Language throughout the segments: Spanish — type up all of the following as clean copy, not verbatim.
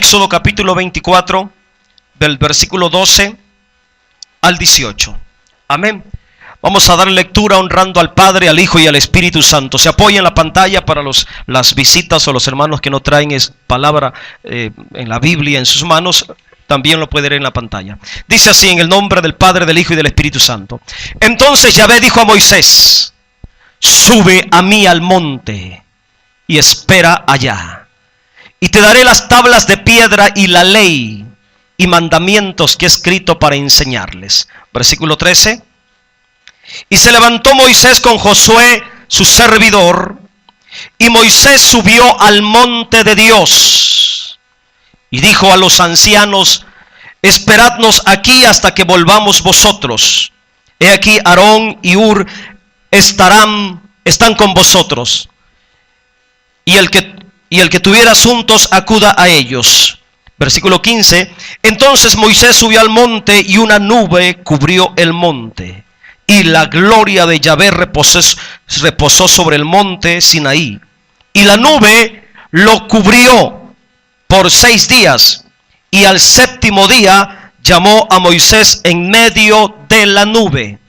Éxodo capítulo 24, del versículo 12 al 18. Amén. Vamos a dar lectura honrando al Padre, al Hijo y al Espíritu Santo. Se apoya en la pantalla para las visitas o los hermanos que no traen palabra en la Biblia en sus manos. También lo puede leer en la pantalla. Dice así: en el nombre del Padre, del Hijo y del Espíritu Santo. Entonces Yahvé dijo a Moisés: sube a mí al monte y espera allá. Y te daré las tablas de piedra y la ley y mandamientos que he escrito para enseñarles. Versículo 13. Y se levantó Moisés con Josué, su servidor, y Moisés subió al monte de Dios. Y dijo a los ancianos: esperadnos aquí hasta que volvamos vosotros. He aquí Aarón y Hur están con vosotros. Y el que tuviera asuntos, acuda a ellos. Versículo 15. Entonces Moisés subió al monte y una nube cubrió el monte. Y la gloria de Yahvé reposó sobre el monte Sinaí. Y la nube lo cubrió por 6 días. Y al 7º día llamó a Moisés en medio de la nube.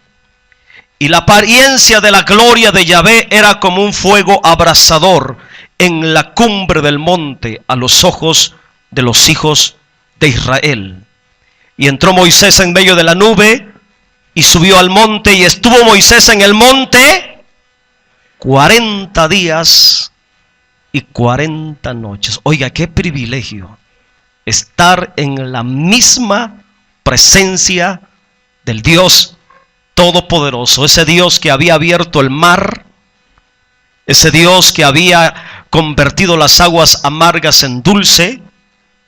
Y la apariencia de la gloria de Yahvé era como un fuego abrasador en la cumbre del monte a los ojos de los hijos de Israel. Y entró Moisés en medio de la nube y subió al monte, y estuvo Moisés en el monte 40 días y 40 noches. Oiga, qué privilegio estar en la misma presencia del Dios Todopoderoso, ese Dios que había abierto el mar, ese Dios que había convertido las aguas amargas en dulce.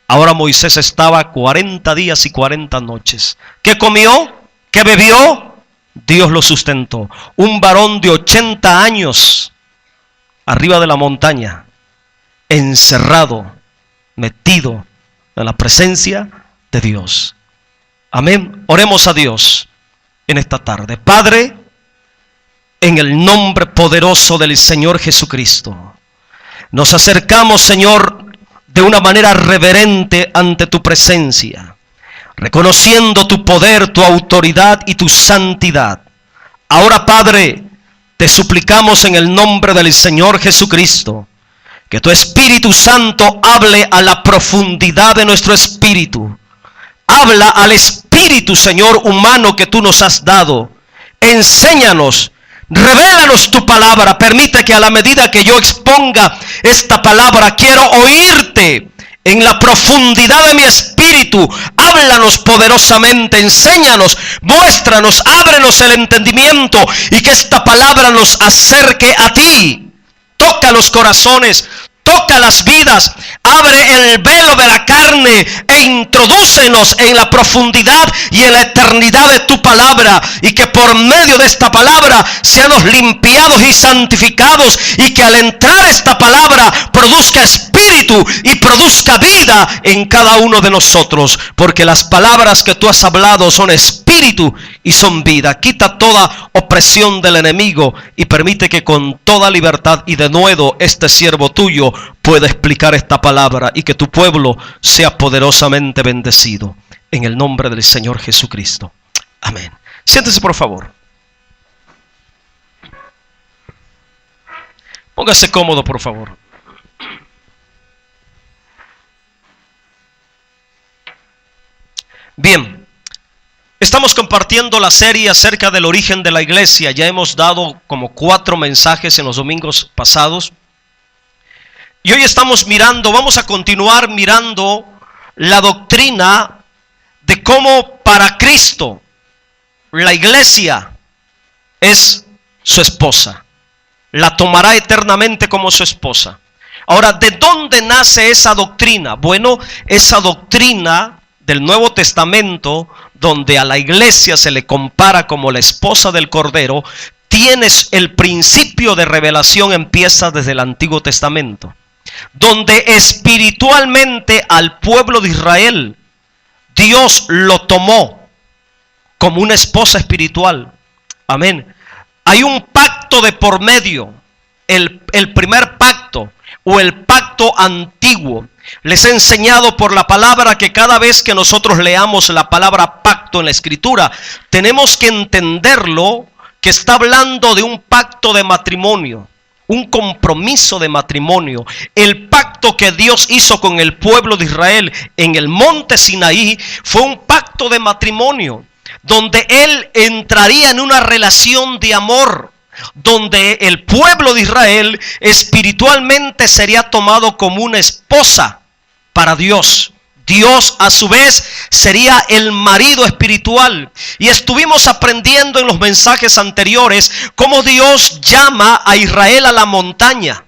Ahora Moisés estaba 40 días y 40 noches. ¿Qué comió? ¿Qué bebió? Dios lo sustentó. Un varón de 80 años arriba de la montaña, encerrado, metido en la presencia de Dios. Amén. Oremos a Dios en esta tarde. Padre, en el nombre poderoso del Señor Jesucristo, nos acercamos, Señor, de una manera reverente ante tu presencia, reconociendo tu poder, tu autoridad y tu santidad. Ahora, Padre, te suplicamos en el nombre del Señor Jesucristo, que tu Espíritu Santo hable a la profundidad de nuestro espíritu. Habla al espíritu, Señor, humano que tú nos has dado. Enséñanos, revélanos tu palabra. Permite que a la medida que yo exponga esta palabra, quiero oírte en la profundidad de mi espíritu. Háblanos poderosamente, enséñanos, muéstranos, ábrenos el entendimiento, y que esta palabra nos acerque a ti. Toca los corazones, toca las vidas, abre el velo de la carne e introdúcenos en la profundidad y en la eternidad de tu palabra, y que por medio de esta palabra seamos limpiados y santificados, y que al entrar esta palabra produzca espíritu y produzca vida en cada uno de nosotros, porque las palabras que tú has hablado son espíritu y son vida. Quita toda opresión del enemigo y permite que con toda libertad y denuedo este siervo tuyo pueda explicar esta palabra, y que tu pueblo sea poderosamente bendecido en el nombre del Señor Jesucristo. Amén. Siéntese, por favor. Póngase cómodo, por favor. Bien, estamos compartiendo la serie acerca del origen de la iglesia. Ya hemos dado como 4 mensajes en los domingos pasados. Y hoy vamos a continuar mirando la doctrina de cómo para Cristo la iglesia es su esposa. La tomará eternamente como su esposa. Ahora, ¿de dónde nace esa doctrina? Bueno, esa doctrina del Nuevo Testamento, donde a la iglesia se le compara como la esposa del Cordero, tienes el principio de revelación, empieza desde el Antiguo Testamento, donde espiritualmente al pueblo de Israel Dios lo tomó como una esposa espiritual. Amén. Hay un pacto de por medio el primer pacto o el pacto antiguo. Les he enseñado por la palabra que cada vez que nosotros leamos la palabra pacto en la Escritura, tenemos que entenderlo que está hablando de un pacto de matrimonio, un compromiso de matrimonio. El pacto que Dios hizo con el pueblo de Israel en el monte Sinaí fue un pacto de matrimonio, donde Él entraría en una relación de amor, donde el pueblo de Israel espiritualmente sería tomado como una esposa para Dios. Dios a su vez sería el marido espiritual. Y estuvimos aprendiendo en los mensajes anteriores cómo Dios llama a Israel a la montaña.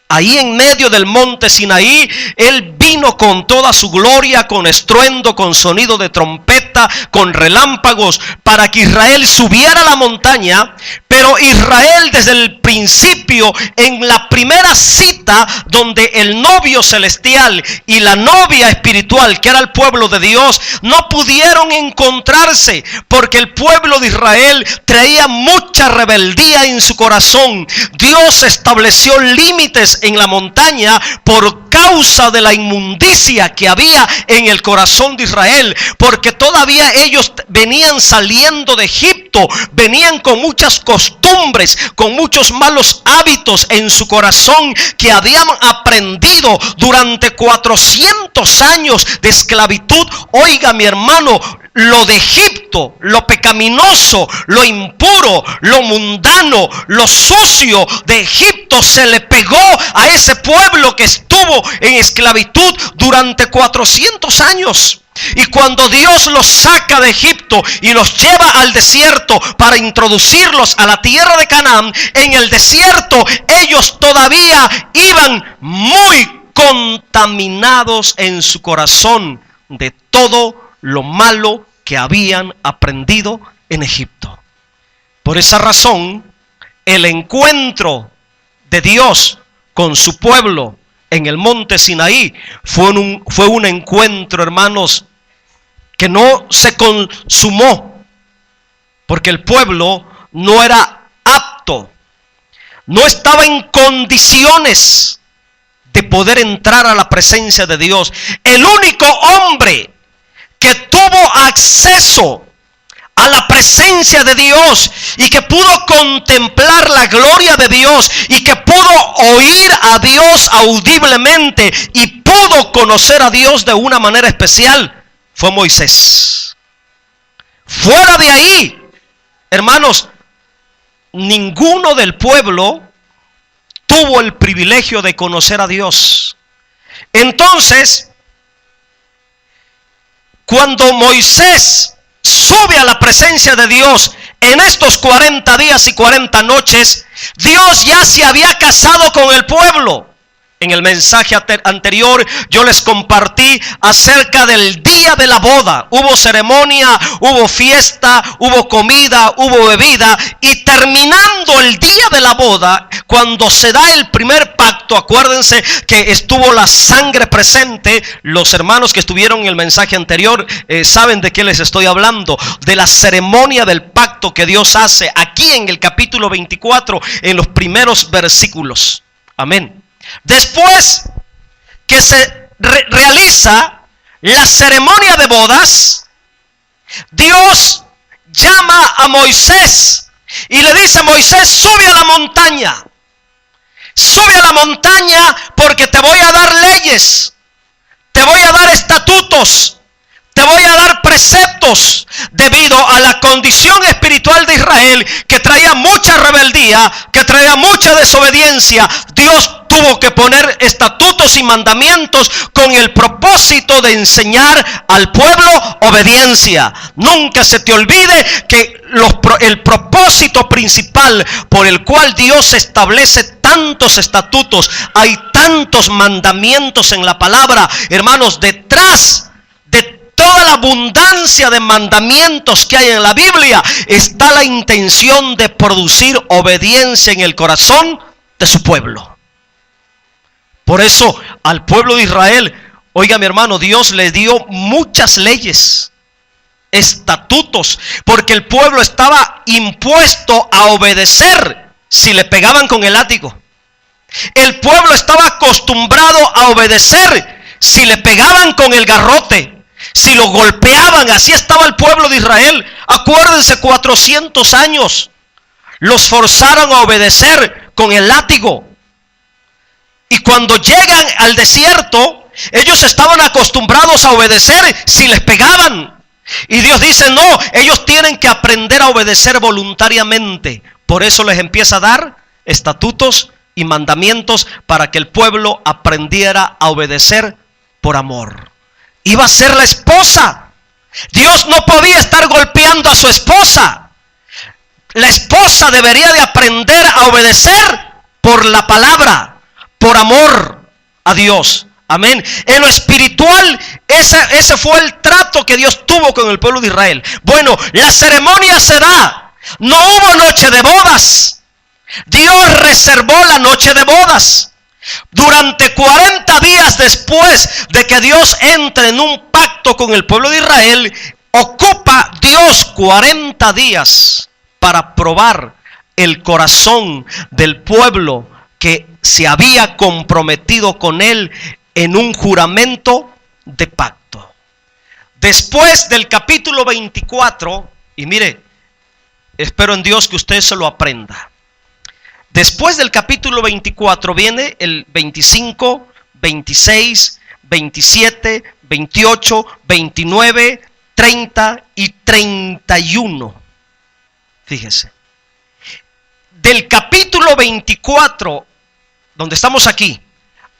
Ahí en medio del monte Sinaí, Él vino con toda su gloria, con estruendo, con sonido de trompeta, con relámpagos, para que Israel subiera a la montaña. Pero Israel desde el principio, en la primera cita donde el novio celestial y la novia espiritual, que era el pueblo de Dios, no pudieron encontrarse, porque el pueblo de Israel traía mucha rebeldía en su corazón. Dios estableció límites en la montaña por causa de la inmundicia que había en el corazón de Israel, porque todavía ellos venían saliendo de Egipto, venían con muchas costumbres, con muchos malos hábitos en su corazón que habían aprendido durante 400 años de esclavitud. Oiga, mi hermano, lo de Egipto, lo pecaminoso, lo impuro, lo mundano, lo sucio de Egipto se le pegó a ese pueblo que estuvo en esclavitud durante 400 años. Y cuando Dios los saca de Egipto y los lleva al desierto para introducirlos a la tierra de Canaán, en el desierto ellos todavía iban muy contaminados en su corazón de todo lo malo que habían aprendido en Egipto. Por esa razón, el encuentro de Dios con su pueblo en el monte Sinaí fue un encuentro, hermanos, que no se consumó, porque el pueblo no era apto, no estaba en condiciones de poder entrar a la presencia de Dios. El único hombre que tuvo acceso a la presencia de Dios y que pudo contemplar la gloria de Dios y que pudo oír a Dios audiblemente y pudo conocer a Dios de una manera especial, fue Moisés. Fuera de ahí, hermanos, ninguno del pueblo tuvo el privilegio de conocer a Dios. Entonces, cuando Moisés sube a la presencia de Dios en estos 40 días y 40 noches, Dios ya se había casado con el pueblo. En el mensaje anterior yo les compartí acerca del día de la boda. Hubo ceremonia, hubo fiesta, hubo comida, hubo bebida. Y terminando el día de la boda, cuando se da el primer pacto, acuérdense que estuvo la sangre presente. Los hermanos que estuvieron en el mensaje anterior saben de qué les estoy hablando. De la ceremonia del pacto que Dios hace aquí en el capítulo 24, en los primeros versículos. Amén. Después que se realiza la ceremonia de bodas, Dios llama a Moisés y le dice: Moisés, sube a la montaña. Sube a la montaña porque te voy a dar leyes, te voy a dar estatutos, te voy a dar preceptos, debido a la condición espiritual de Israel, que traía mucha rebeldía, que traía mucha desobediencia. Dios tuvo que poner estatutos y mandamientos con el propósito de enseñar al pueblo obediencia. Nunca se te olvide que el propósito principal por el cual Dios establece tantos estatutos, hay tantos mandamientos en la palabra, hermanos, detrás de toda la abundancia de mandamientos que hay en la Biblia está la intención de producir obediencia en el corazón de su pueblo. Por eso al pueblo de Israel, oiga mi hermano, Dios le dio muchas leyes, estatutos, porque el pueblo estaba impuesto a obedecer si le pegaban con el látigo. El pueblo estaba acostumbrado a obedecer si le pegaban con el garrote, si lo golpeaban. Así estaba el pueblo de Israel. Acuérdense, 400 años los forzaron a obedecer con el látigo. Y cuando llegan al desierto, ellos estaban acostumbrados a obedecer si les pegaban. Y Dios dice, no, ellos tienen que aprender a obedecer voluntariamente. Por eso les empieza a dar estatutos y mandamientos para que el pueblo aprendiera a obedecer por amor. Iba a ser la esposa. Dios no podía estar golpeando a su esposa. La esposa debería de aprender a obedecer por la palabra, por amor a Dios. Amén. En lo espiritual, ese fue el trato que Dios tuvo con el pueblo de Israel. Bueno, la ceremonia se da. No hubo noche de bodas. Dios reservó la noche de bodas. Durante 40 días después de que Dios entre en un pacto con el pueblo de Israel, ocupa Dios 40 días para probar el corazón del pueblo que se había comprometido con él en un juramento de pacto. Después del capítulo 24, y mire, espero en Dios que usted se lo aprenda. Después del capítulo 24 viene el 25, 26, 27, 28, 29, 30 y 31. Fíjese. Del capítulo 24, donde estamos aquí,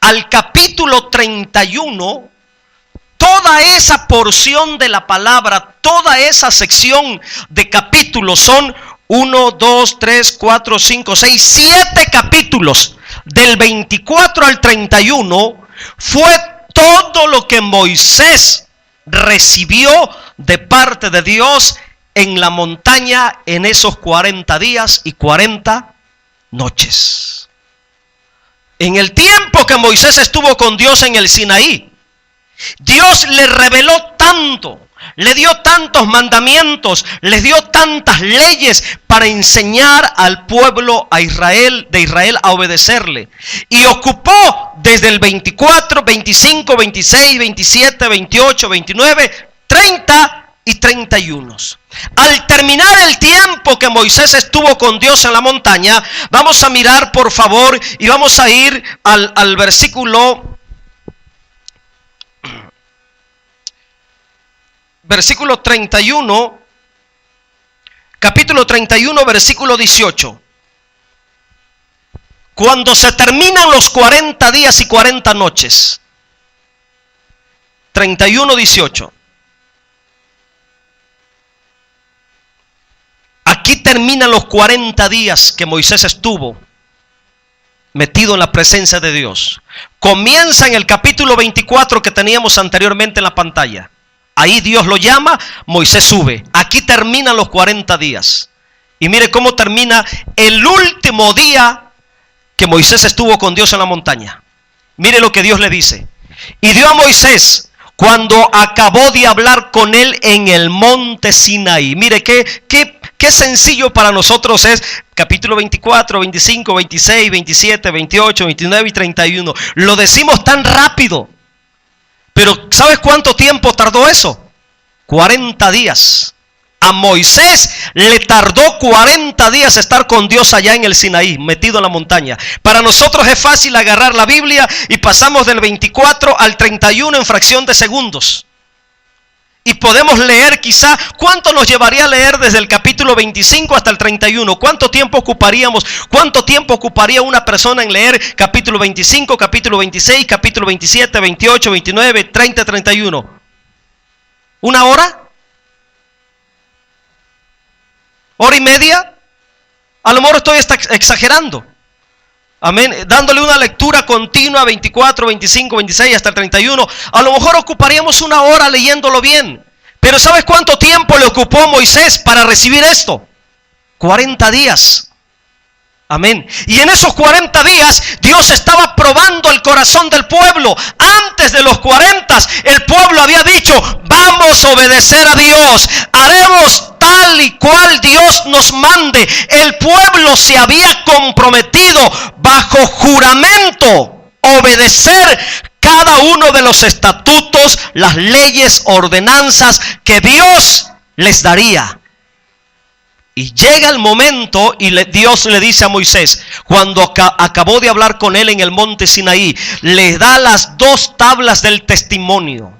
al capítulo 31, toda esa porción de la palabra, toda esa sección de capítulos son 1, 2, 3, 4, 5, 6, 7 capítulos. Del 24 al 31 fue todo lo que Moisés recibió de parte de Dios en la montaña en esos 40 días y 40 noches. En el tiempo que Moisés estuvo con Dios en el Sinaí, Dios le reveló tanto, le dio tantos mandamientos, les dio tantas leyes para enseñar al pueblo de Israel a obedecerle. Y ocupó desde el 24, 25, 26, 27, 28, 29, 30 y 31. Al terminar el tiempo que Moisés estuvo con Dios en la montaña, vamos a mirar por favor y vamos a ir al versículo 31, capítulo 31, versículo 18. Cuando se terminan los 40 días y 40 noches. 31, 18. Aquí terminan los 40 días que Moisés estuvo metido en la presencia de Dios. Comienza en el capítulo 24 que teníamos anteriormente en la pantalla. Ahí Dios lo llama, Moisés sube. Aquí terminan los 40 días. Y mire cómo termina el último día que Moisés estuvo con Dios en la montaña. Mire lo que Dios le dice. Y dio a Moisés cuando acabó de hablar con él en el monte Sinaí. Mire qué sencillo para nosotros es capítulo 24, 25, 26, 27, 28, 29 y 31. Lo decimos tan rápido. Pero ¿sabes cuánto tiempo tardó eso? 40 días. A Moisés le tardó 40 días estar con Dios allá en el Sinaí, metido en la montaña. Para nosotros es fácil agarrar la Biblia y pasamos del 24 al 31 en fracción de segundos. Y podemos leer quizá, ¿cuánto nos llevaría a leer desde el capítulo 25 hasta el 31? ¿Cuánto tiempo ocuparíamos? ¿Cuánto tiempo ocuparía una persona en leer capítulo 25, capítulo 26, capítulo 27, 28, 29, 30, 31? ¿Una hora? ¿Hora y media? A lo mejor estoy exagerando. Amén. Dándole una lectura continua 24, 25, 26 hasta el 31. A lo mejor ocuparíamos una hora leyéndolo bien. Pero ¿sabes cuánto tiempo le ocupó Moisés para recibir esto? 40 días. Amén. Y en esos 40 días Dios estaba probando el corazón del pueblo. Antes de los 40 el pueblo había dicho: vamos a obedecer a Dios, haremos tal tal y cual Dios nos mande. El pueblo se había comprometido bajo juramento obedecer cada uno de los estatutos, las leyes, ordenanzas que Dios les daría. Y llega el momento y Dios le dice a Moisés, cuando acabó de hablar con él en el monte Sinaí, le da las 2 tablas del testimonio.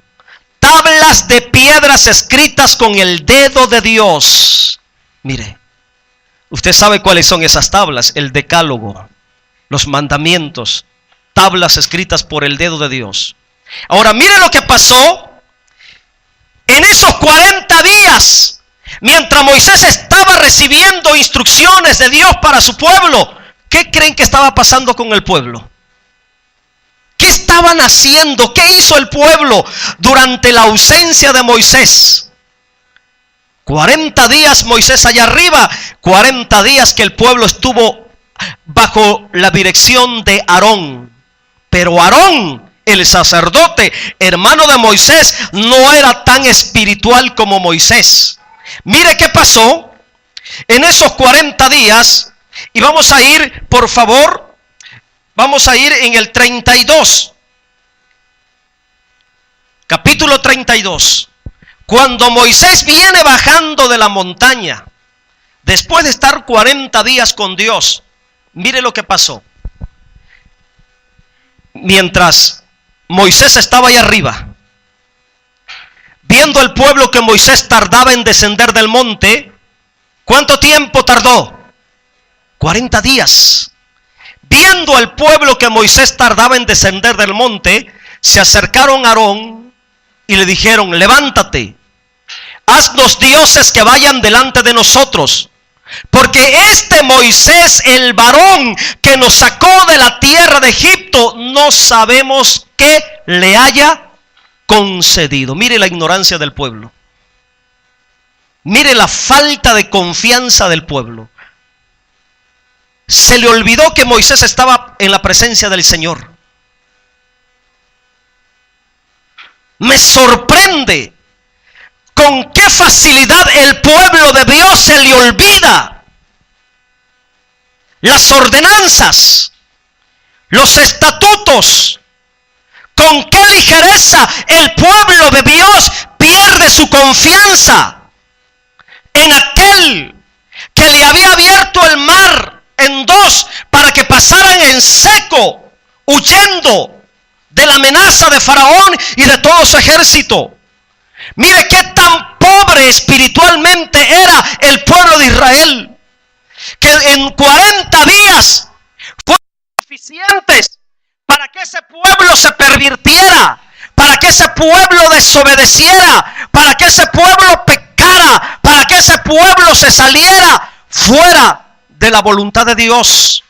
Tablas de piedras escritas con el dedo de Dios. Mire, usted sabe cuáles son esas tablas: el decálogo, los mandamientos, tablas escritas por el dedo de Dios. Ahora mire lo que pasó en esos 40 días. Mientras Moisés estaba recibiendo instrucciones de Dios para su pueblo, ¿qué creen que estaba pasando con el pueblo? ¿Qué estaban haciendo? ¿Qué hizo el pueblo durante la ausencia de Moisés? 40 días Moisés allá arriba, 40 días que el pueblo estuvo bajo la dirección de Aarón. Pero Aarón, el sacerdote, hermano de Moisés, no era tan espiritual como Moisés. Mire qué pasó en esos 40 días. Y vamos a ir, por favor, vamos a ir en el 32. Capítulo 32. Cuando Moisés viene bajando de la montaña, después de estar 40 días con Dios, mire lo que pasó. Mientras Moisés estaba ahí arriba, viendo el pueblo que Moisés tardaba en descender del monte, ¿cuánto tiempo tardó? 40 días. Viendo al pueblo que Moisés tardaba en descender del monte, se acercaron a Aarón y le dijeron: levántate, haznos dioses que vayan delante de nosotros, porque este Moisés, el varón que nos sacó de la tierra de Egipto, no sabemos qué le haya concedido. Mire la ignorancia del pueblo. Mire la falta de confianza del pueblo. Se le olvidó que Moisés estaba en la presencia del Señor. Me sorprende con qué facilidad el pueblo de Dios se le olvida las ordenanzas, los estatutos. Con qué ligereza el pueblo de Dios pierde su confianza en aquel que le había abierto el mar en 2 para que pasaran en seco, huyendo de la amenaza de Faraón y de todo su ejército. Mire qué tan pobre espiritualmente era el pueblo de Israel, que en 40 días fueron suficientes para que ese pueblo se pervirtiera, para que ese pueblo desobedeciera, para que ese pueblo pecara, para que ese pueblo se saliera fuera de la voluntad de Dios.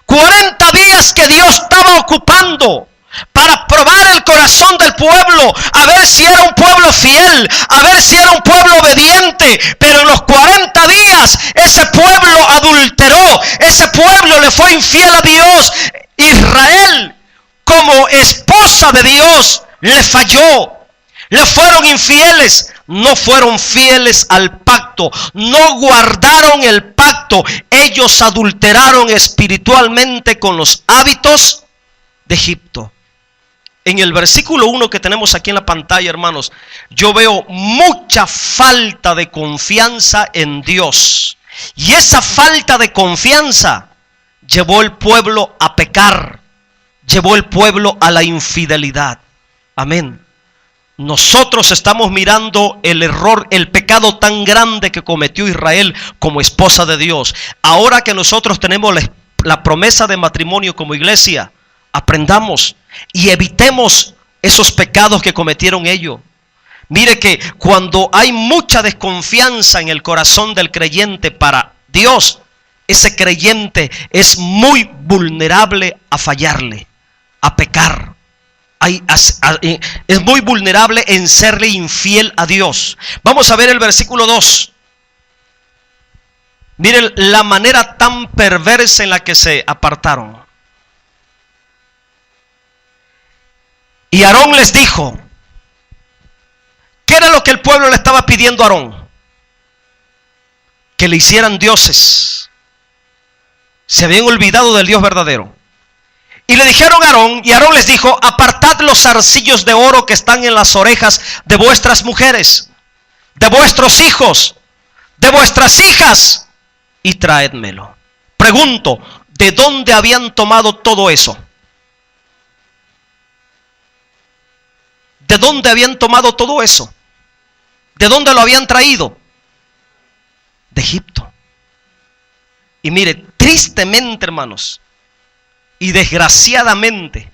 40 días que Dios estaba ocupando para probar el corazón del pueblo, a ver si era un pueblo fiel, a ver si era un pueblo obediente. Pero en los 40 días ese pueblo adulteró, ese pueblo le fue infiel a Dios. Israel, como esposa de Dios, le falló, le fueron infieles, no fueron fieles al pacto, no guardaron el pacto. Ellos adulteraron espiritualmente con los hábitos de Egipto. En el versículo 1 que tenemos aquí en la pantalla, hermanos, yo veo mucha falta de confianza en Dios. Y esa falta de confianza llevó el pueblo a pecar, llevó el pueblo a la infidelidad. Amén. Nosotros estamos mirando el error, el pecado tan grande que cometió Israel como esposa de Dios. Ahora que nosotros tenemos la promesa de matrimonio como iglesia, aprendamos y evitemos esos pecados que cometieron ellos. Mire que cuando hay mucha desconfianza en el corazón del creyente para Dios, ese creyente es muy vulnerable a fallarle, a pecar. Es muy vulnerable en serle infiel a Dios. Vamos a ver el versículo 2. Miren la manera tan perversa en la que se apartaron. Y Aarón les dijo, ¿qué era lo que el pueblo le estaba pidiendo a Aarón? que le hicieran dioses. Se habían olvidado del Dios verdadero. Y le dijeron a Aarón, y Aarón les dijo: apartad los zarcillos de oro que están en las orejas de vuestras mujeres, de vuestros hijos, de vuestras hijas, y traédmelo. Pregunto, ¿de dónde habían tomado todo eso? ¿De dónde habían tomado todo eso? ¿De dónde lo habían traído? De Egipto. Y mire, tristemente, hermanos, y desgraciadamente,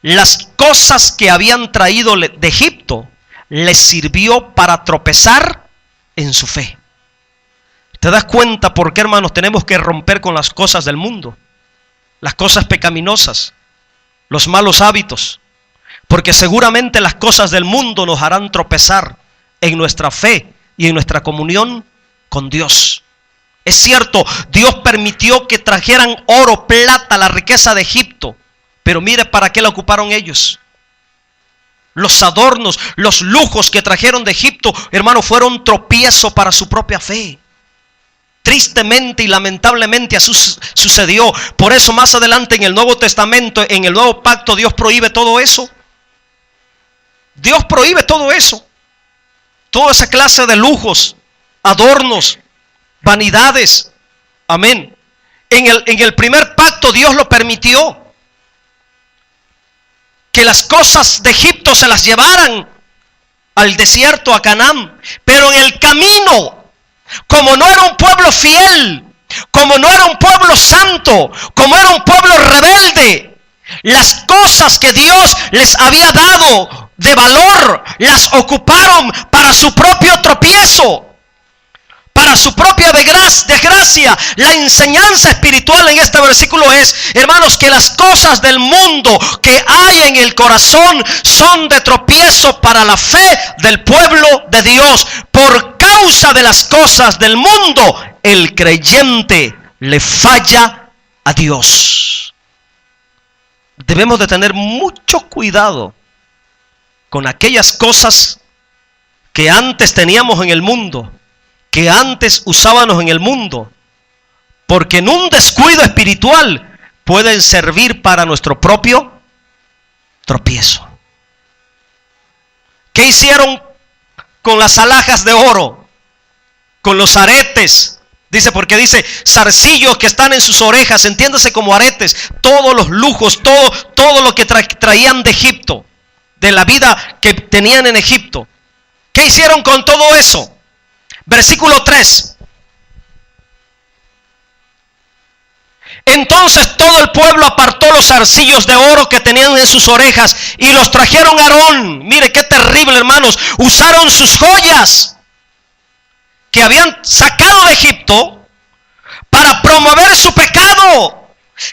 las cosas que habían traído de Egipto les sirvió para tropezar en su fe. ¿Te das cuenta por qué, hermanos, tenemos que romper con las cosas del mundo? Las cosas pecaminosas, los malos hábitos. Porque seguramente las cosas del mundo nos harán tropezar en nuestra fe y en nuestra comunión con Dios. Es cierto, Dios permitió que trajeran oro, plata, la riqueza de Egipto. Pero mire para qué la ocuparon ellos. Los adornos, los lujos que trajeron de Egipto, hermano, fueron tropiezo para su propia fe. Tristemente y lamentablemente así sucedió. Por eso más adelante en el Nuevo Testamento, en el Nuevo Pacto, Dios prohíbe todo eso. Dios prohíbe todo eso. Toda esa clase de lujos, adornos, vanidades. Amén. En el primer pacto Dios lo permitió. Que las cosas de Egipto se las llevaran al desierto, a Canaán. Pero en el camino, como no era un pueblo fiel, como no era un pueblo santo, como era un pueblo rebelde, las cosas que Dios les había dado de valor las ocuparon para su propio tropiezo, para su propia desgracia. La enseñanza espiritual en este versículo es, hermanos, que las cosas del mundo que hay en el corazón son de tropiezo para la fe del pueblo de Dios. Por causa de las cosas del mundo, el creyente le falla a Dios. Debemos de tener mucho cuidado con aquellas cosas que antes teníamos en el mundo, que antes usábamos en el mundo, porque en un descuido espiritual pueden servir para nuestro propio tropiezo. ¿Qué hicieron con las alhajas de oro? Con los aretes. Dice, porque dice zarcillos que están en sus orejas, entiéndase como aretes, todos los lujos, todo lo que traían de Egipto, de la vida que tenían en Egipto. ¿Qué hicieron con todo eso? Versículo 3. Entonces todo el pueblo apartó los zarcillos de oro que tenían en sus orejas y los trajeron a Aarón. Mire qué terrible, hermanos. Usaron sus joyas que habían sacado de Egipto para promover su pecado.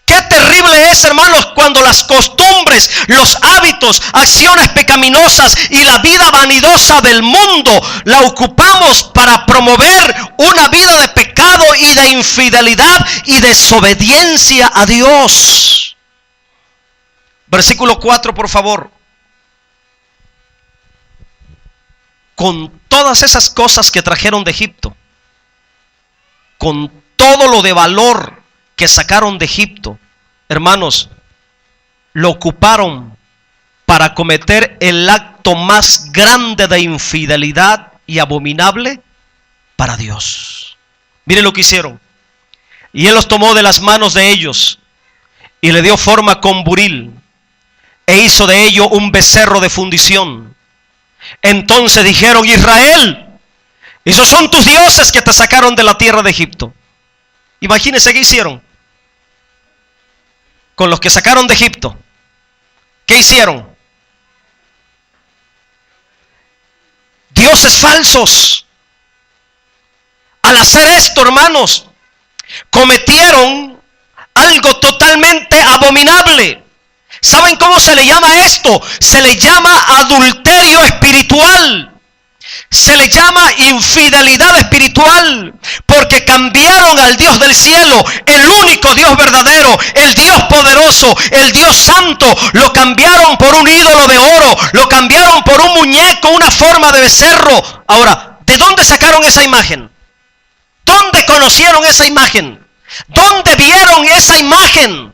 Qué terrible es, hermanos, cuando las costumbres, los hábitos, acciones pecaminosas y la vida vanidosa del mundo la ocupamos para promover una vida de pecado y de infidelidad y desobediencia a Dios. Versículo 4, por favor. Con todas esas cosas que trajeron de Egipto, con todo lo de valor que sacaron de Egipto, hermanos, lo ocuparon para cometer el acto más grande de infidelidad y abominable para Dios. Mire lo que hicieron. Y él los tomó de las manos de ellos y le dio forma con buril e hizo de ello un becerro de fundición. Entonces dijeron: Israel, esos son tus dioses que te sacaron de la tierra de Egipto. Imagínense qué hicieron con los que sacaron de Egipto. ¿Qué hicieron? Dioses falsos. Al hacer esto, hermanos, cometieron algo totalmente abominable. ¿Saben cómo se le llama esto? Se le llama adulterio espiritual. Se le llama infidelidad espiritual, porque cambiaron al Dios del cielo, el único Dios verdadero, el Dios poderoso, el Dios santo. Lo cambiaron por un ídolo de oro, lo cambiaron por un muñeco, una forma de becerro. Ahora, ¿de dónde sacaron esa imagen? ¿Dónde conocieron esa imagen? ¿Dónde vieron esa imagen?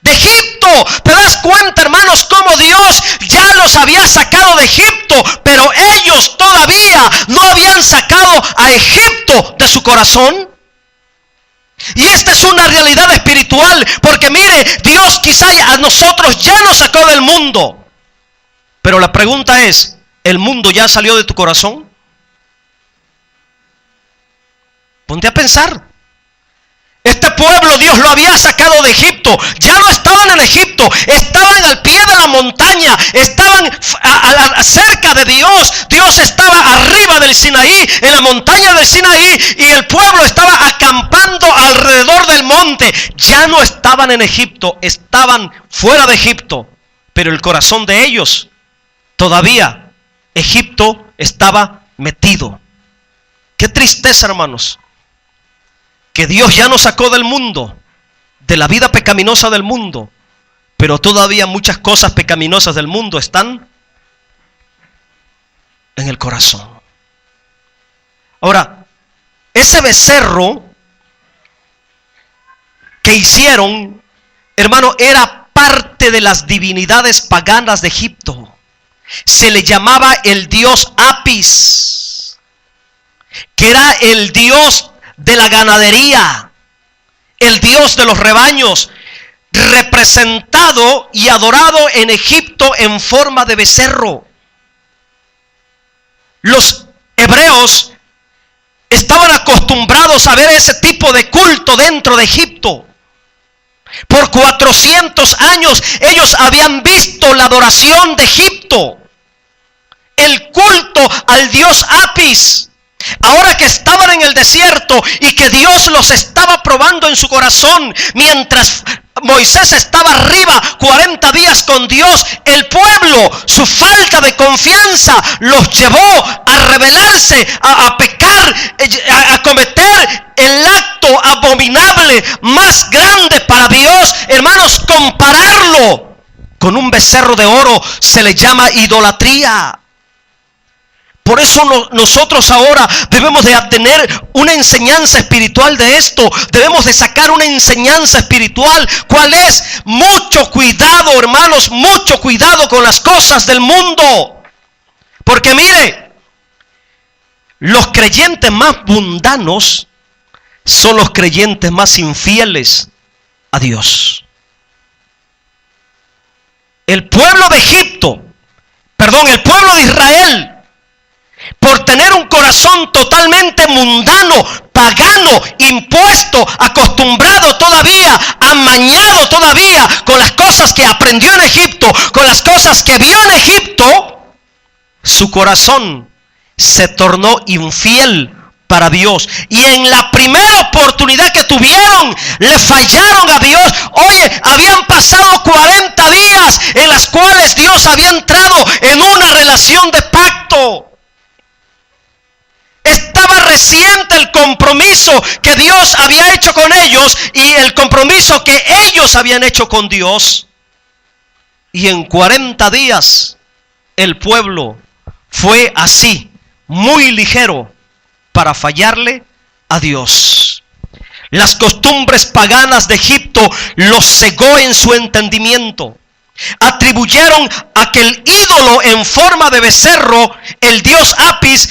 De Egipto. ¿Te das cuenta, hermanos, cómo Dios ya los había sacado de Egipto, pero ellos todavía no habían sacado a Egipto de su corazón? Y esta es una realidad espiritual, porque mire, Dios quizá a nosotros ya nos sacó del mundo, pero la pregunta es, ¿el mundo ya salió de tu corazón? Ponte a pensar. Este pueblo Dios lo había sacado de Egipto. Ya no estaban en Egipto, estaban al pie de la montaña, estaban cerca de Dios. Dios estaba arriba del Sinaí, en la montaña del Sinaí, y el pueblo estaba acampando alrededor del monte. Ya no estaban en Egipto, estaban fuera de Egipto, pero el corazón de ellos todavía, Egipto estaba metido. Qué tristeza, hermanos, que Dios ya nos sacó del mundo, de la vida pecaminosa del mundo, pero todavía muchas cosas pecaminosas del mundo están en el corazón. Ahora, ese becerro que hicieron, hermano, era parte de las divinidades paganas de Egipto. Se le llamaba el dios Apis, que era el dios de la ganadería, el dios de los rebaños, representado y adorado en Egipto en forma de becerro. Los hebreos estaban acostumbrados a ver ese tipo de culto dentro de Egipto. Por 400 años ellos habían visto la adoración de Egipto, el culto al dios Apis. Ahora que estaban en el desierto y que Dios los estaba probando en su corazón, mientras Moisés estaba arriba 40 días con Dios, el pueblo, su falta de confianza los llevó a rebelarse, a pecar, a cometer el acto abominable más grande para Dios. Hermanos, compararlo con un becerro de oro se le llama idolatría. Por eso nosotros ahora debemos de tener una enseñanza espiritual de esto. Debemos de sacar una enseñanza espiritual. ¿Cuál es? Mucho cuidado, hermanos, mucho cuidado con las cosas del mundo. Porque mire, los creyentes más mundanos son los creyentes más infieles a Dios. El pueblo de Israel, por tener un corazón totalmente mundano, pagano, impuesto, acostumbrado todavía, amañado todavía con las cosas que aprendió en Egipto, con las cosas que vio en Egipto, su corazón se tornó infiel para Dios. Y en la primera oportunidad que tuvieron, le fallaron a Dios. Oye, habían pasado 40 días en las cuales Dios había entrado en una relación de pacto. Estaba reciente el compromiso que Dios había hecho con ellos y el compromiso que ellos habían hecho con Dios. Y en 40 días el pueblo fue así, muy ligero, para fallarle a Dios. Las costumbres paganas de Egipto los cegó en su entendimiento. Atribuyeron a aquel ídolo en forma de becerro, el dios Apis,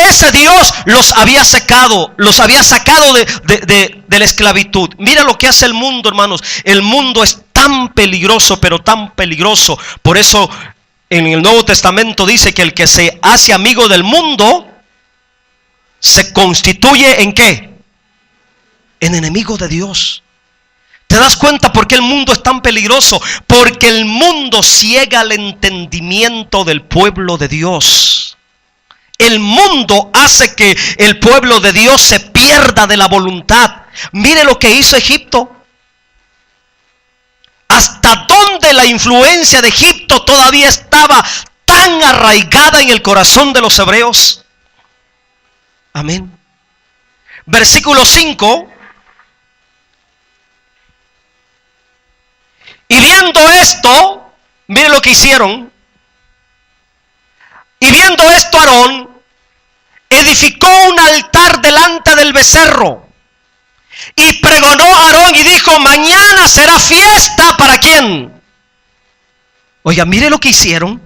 ese Dios los había sacado de la esclavitud. Mira lo que hace el mundo, hermanos. El mundo es tan peligroso, pero tan peligroso. Por eso en el Nuevo Testamento dice que el que se hace amigo del mundo se constituye ¿en qué? En enemigo de Dios. ¿Te das cuenta por qué el mundo es tan peligroso? Porque el mundo ciega el entendimiento del pueblo de Dios. El mundo hace que el pueblo de Dios se pierda de la voluntad. Mire lo que hizo Egipto. ¿Hasta dónde la influencia de Egipto todavía estaba tan arraigada en el corazón de los hebreos? Amén. Versículo 5. Y viendo esto, mire lo que hicieron. Y viendo esto Aarón, edificó un altar delante del becerro y pregonó a Aarón y dijo: mañana será fiesta para ¿quién? Oiga, mire lo que hicieron.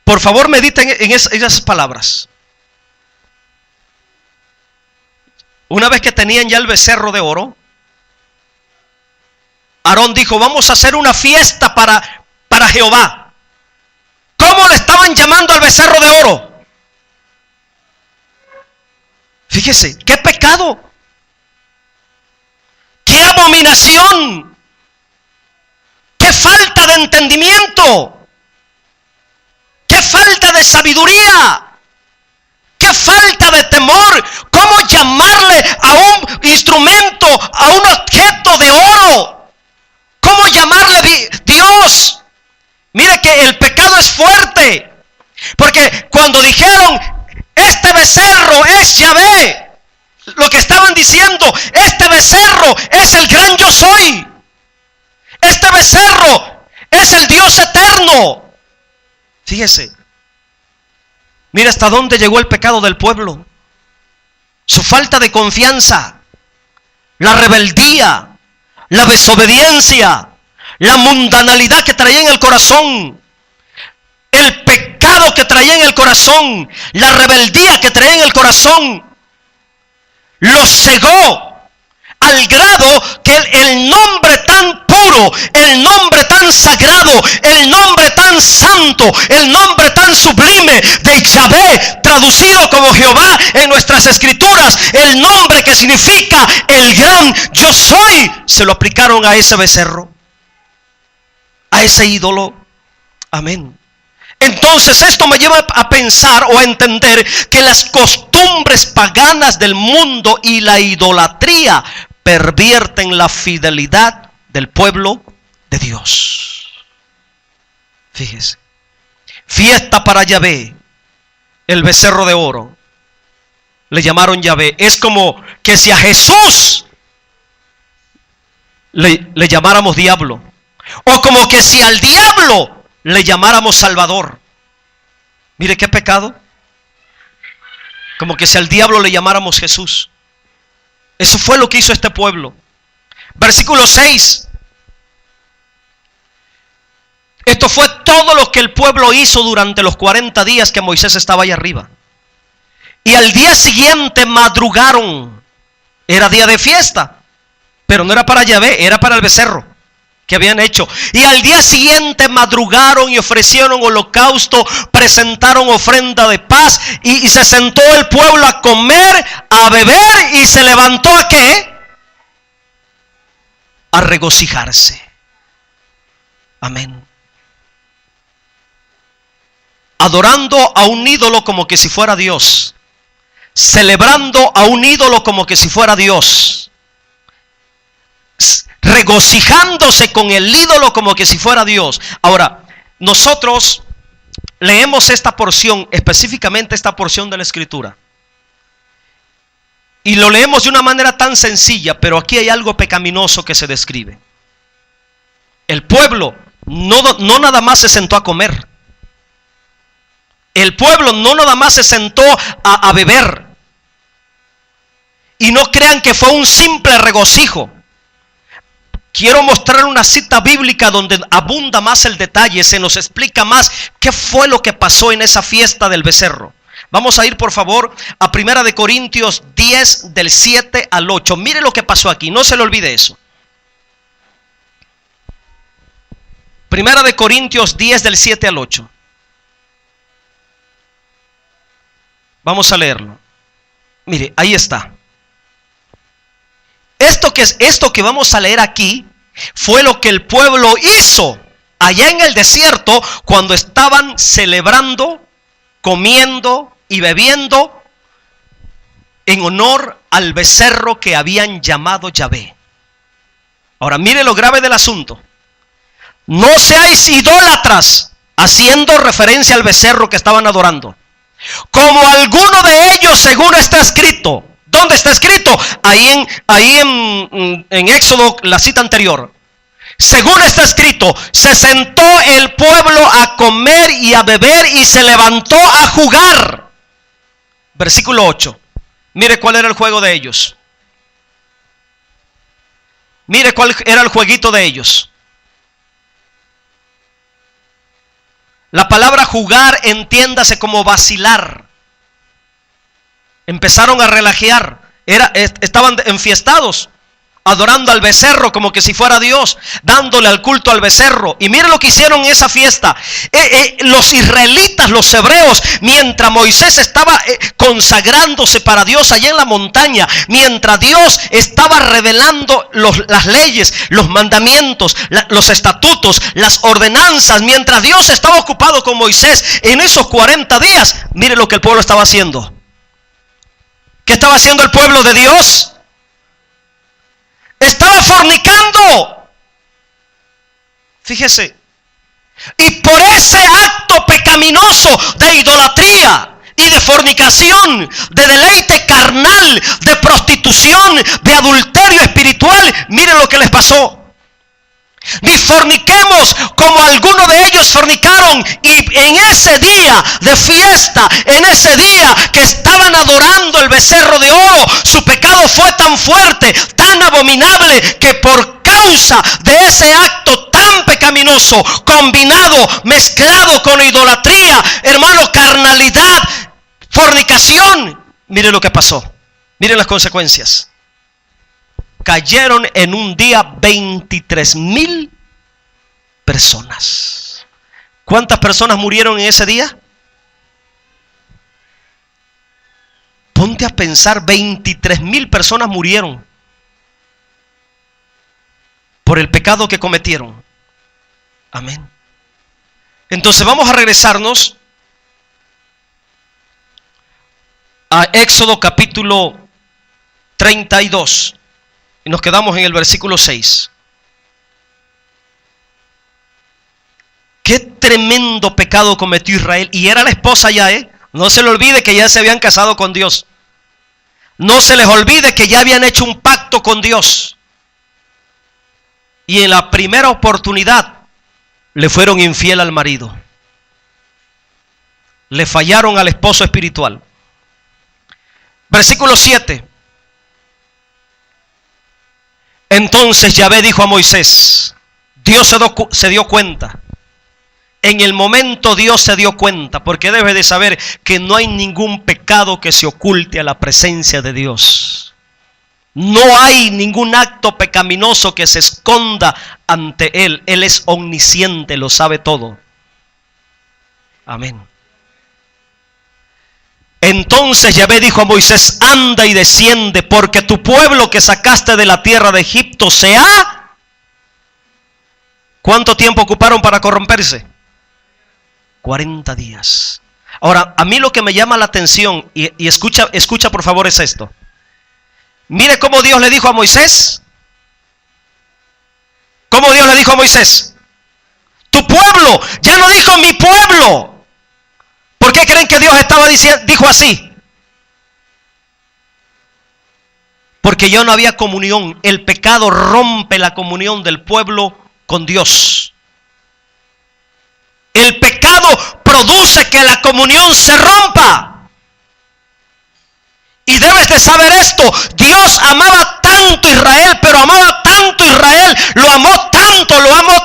Por favor, mediten en esas palabras. Una vez que tenían ya el becerro de oro, Aarón dijo: vamos a hacer una fiesta para Jehová. ¿Cómo le estaban llamando al becerro de oro? Fíjese, qué pecado, qué abominación, qué falta de entendimiento, qué falta de sabiduría, qué falta de temor. ¿Cómo llamarle a un instrumento, a un objeto de oro? ¿Cómo llamarle Dios? Mire que el pecado es fuerte, porque cuando dijeron: este becerro es Yahvé, lo que estaban diciendo: este becerro es el gran yo soy, este becerro es el Dios eterno. Fíjese, mira hasta dónde llegó el pecado del pueblo, su falta de confianza, la rebeldía, la desobediencia, la mundanalidad que traía en el corazón, el pecado que traía en el corazón, la rebeldía que traía en el corazón, los cegó al grado que el nombre tan puro, el nombre tan sagrado, el nombre tan santo, el nombre tan sublime de Yahvé, traducido como Jehová en nuestras escrituras, el nombre que significa el gran yo soy, se lo aplicaron a ese becerro, a ese ídolo. Amén. Entonces esto me lleva a pensar o a entender que las costumbres paganas del mundo y la idolatría pervierten la fidelidad del pueblo de Dios. Fíjese, fiesta para Yahvé, el becerro de oro, le llamaron Yahvé. Es como que si a Jesús le llamáramos diablo, o como que si al diablo le llamáramos Salvador. Mire qué pecado. Como que si al diablo le llamáramos Jesús. Eso fue lo que hizo este pueblo. Versículo 6. Esto fue todo lo que el pueblo hizo durante los 40 días que Moisés estaba allá arriba. Y al día siguiente madrugaron. Era día de fiesta, pero no era para Yahvé, era para el becerro que habían hecho. Y al día siguiente madrugaron y ofrecieron holocausto, presentaron ofrenda de paz, y se sentó el pueblo a comer, a beber, y se levantó ¿a qué? A regocijarse. Amén. Adorando a un ídolo como que si fuera Dios, celebrando a un ídolo como que si fuera Dios, regocijándose con el ídolo como que si fuera Dios. Ahora, nosotros leemos esta porción, específicamente esta porción de la Escritura, y lo leemos de una manera tan sencilla, pero aquí hay algo pecaminoso que se describe. El pueblo no nada más se sentó a comer. El pueblo no nada más se sentó a beber. Y no crean que fue un simple regocijo. Quiero mostrar una cita bíblica donde abunda más el detalle, se nos explica más qué fue lo que pasó en esa fiesta del becerro. Vamos a ir por favor a 1 Corintios 10 del 7 al 8. Mire lo que pasó aquí, no se le olvide eso. 1 Corintios 10 del 7 al 8. Vamos a leerlo. Mire, ahí está. Esto que vamos a leer aquí fue lo que el pueblo hizo allá en el desierto cuando estaban celebrando, comiendo y bebiendo en honor al becerro que habían llamado Yahvé. Ahora mire lo grave del asunto. No seáis idólatras, haciendo referencia al becerro que estaban adorando, como alguno de ellos, según está escrito. ¿Dónde está escrito? Ahí en Éxodo, la cita anterior. Según está escrito, se sentó el pueblo a comer y a beber y se levantó a jugar. Versículo 8. Mire cuál era el juego de ellos. Mire cuál era el jueguito de ellos. La palabra jugar, entiéndase como vacilar. Empezaron a relajear. Estaban enfiestados, adorando al becerro como que si fuera Dios, dándole al culto al becerro. Y mire lo que hicieron en esa fiesta. Los israelitas, los hebreos, mientras Moisés estaba consagrándose para Dios allá en la montaña, mientras Dios estaba revelando las leyes, los mandamientos, los estatutos, las ordenanzas, mientras Dios estaba ocupado con Moisés en esos 40 días, mire lo que el pueblo estaba haciendo. ¿Qué estaba haciendo el pueblo de Dios? Estaba fornicando. Fíjese. Y por ese acto pecaminoso de idolatría y de fornicación, de deleite carnal, de prostitución, de adulterio espiritual, miren lo que les pasó. Ni forniquemos como algunos de ellos fornicaron. Y en ese día de fiesta, en ese día que estaban adorando el becerro de oro, su pecado fue tan fuerte, tan abominable, que por causa de ese acto tan pecaminoso, combinado, mezclado con idolatría, hermano, carnalidad, fornicación, mire lo que pasó. Miren las consecuencias. Cayeron en un día 23,000 personas. ¿Cuántas personas murieron en ese día? Ponte a pensar, 23,000 personas murieron por el pecado que cometieron. Amén. Entonces vamos a regresarnos a Éxodo capítulo 32. Y nos quedamos en el versículo 6. Qué tremendo pecado cometió Israel. Y era la esposa ya, No se le olvide que ya se habían casado con Dios. No se les olvide que ya habían hecho un pacto con Dios. Y en la primera oportunidad le fueron infiel al marido. Le fallaron al esposo espiritual. Versículo 7. Entonces Yahvé dijo a Moisés, Dios se dio cuenta. En el momento Dios se dio cuenta, porque debe de saber que no hay ningún pecado que se oculte a la presencia de Dios. No hay ningún acto pecaminoso que se esconda ante Él. Él es omnisciente, lo sabe todo. Amén. Entonces Yahvé dijo a Moisés, anda y desciende, porque tu pueblo que sacaste de la tierra de Egipto se ha... ¿Cuánto tiempo ocuparon para corromperse? 40 días. Ahora, a mí lo que me llama la atención, y escucha por favor, es esto. Mire cómo Dios le dijo a Moisés. ¿Cómo Dios le dijo a Moisés? Tu pueblo, ya no dijo mi pueblo. ¿Por qué creen que Dios dijo así? Porque ya no había comunión. El pecado rompe la comunión del pueblo con Dios. El pecado produce que la comunión se rompa. Y debes de saber esto. Dios amaba tanto a Israel, pero amaba tanto a Israel, lo amó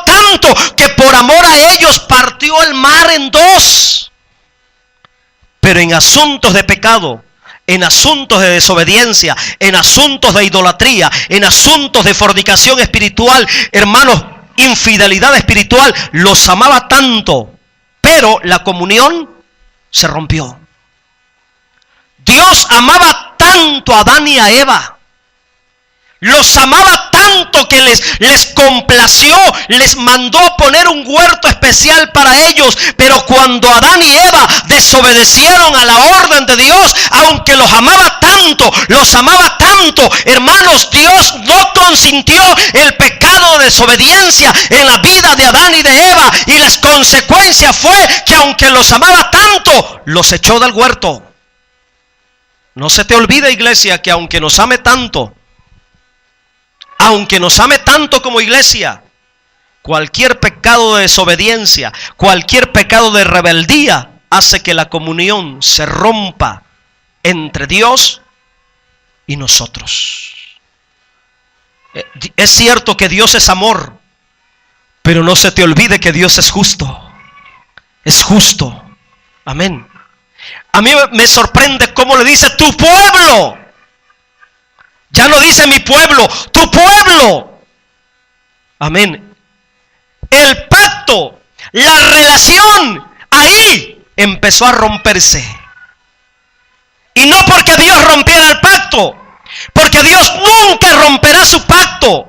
tanto, que por amor a ellos partió el mar en dos. Pero en asuntos de pecado, en asuntos de desobediencia, en asuntos de idolatría, en asuntos de fornicación espiritual, hermanos, infidelidad espiritual, los amaba tanto, pero la comunión se rompió. Dios amaba tanto a Adán y a Eva. Los amaba tanto que les complació, les mandó a poner un huerto especial para ellos. Pero cuando Adán y Eva desobedecieron a la orden de Dios, aunque los amaba tanto, hermanos, Dios no consintió el pecado de desobediencia en la vida de Adán y de Eva. Y las consecuencias fue que aunque los amaba tanto, los echó del huerto. No se te olvide, iglesia, que aunque nos ame tanto como iglesia, cualquier pecado de desobediencia, cualquier pecado de rebeldía, hace que la comunión se rompa entre Dios y nosotros. Es cierto que Dios es amor, pero no se te olvide que Dios es justo. Es justo. Amén. A mí me sorprende cómo le dice tu pueblo. Ya no dice mi pueblo, tu pueblo. Amén. El pacto, la relación, ahí empezó a romperse. Y no porque Dios rompiera el pacto, porque Dios nunca romperá su pacto.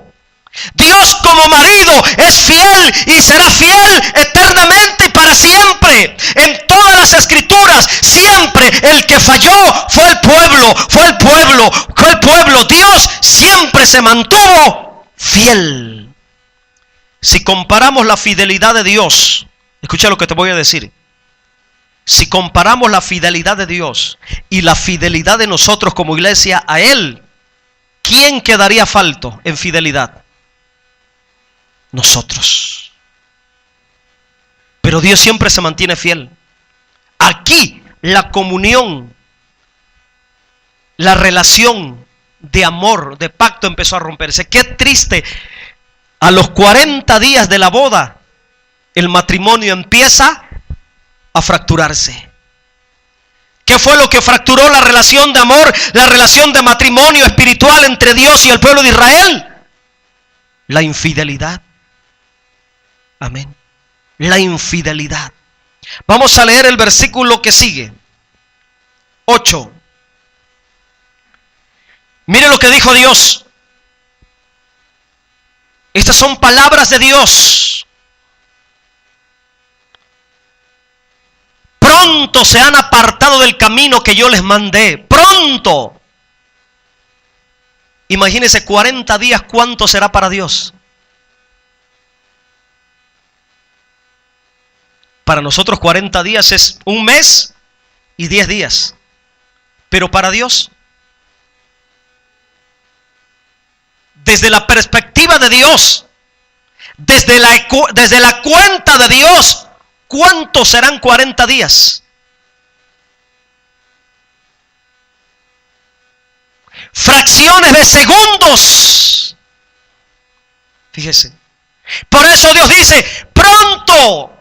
Dios como marido es fiel y será fiel eternamente y para siempre. En todas las escrituras, siempre el que falló fue el pueblo, fue el pueblo, fue el pueblo. Dios siempre se mantuvo fiel. Si comparamos la fidelidad de Dios, escucha lo que te voy a decir. Si comparamos la fidelidad de Dios y la fidelidad de nosotros como iglesia a Él, ¿quién quedaría falto en fidelidad? Nosotros. Pero Dios siempre se mantiene fiel. Aquí la comunión, la relación de amor, de pacto empezó a romperse. Qué triste. A los 40 días de la boda, el matrimonio empieza a fracturarse. ¿Qué fue lo que fracturó la relación de amor, la relación de matrimonio espiritual entre Dios y el pueblo de Israel? La infidelidad. Amén. La infidelidad. Vamos a leer el versículo que sigue. 8. Mire lo que dijo Dios. Estas son palabras de Dios. Pronto se han apartado del camino que yo les mandé. Pronto. Imagínense 40 días, ¿cuánto será para Dios? Para nosotros 40 días es un mes y 10 días. Pero para Dios, desde la perspectiva de Dios, desde la cuenta de Dios, ¿cuántos serán 40 días? Fracciones de segundos. Fíjese. Por eso Dios dice, pronto.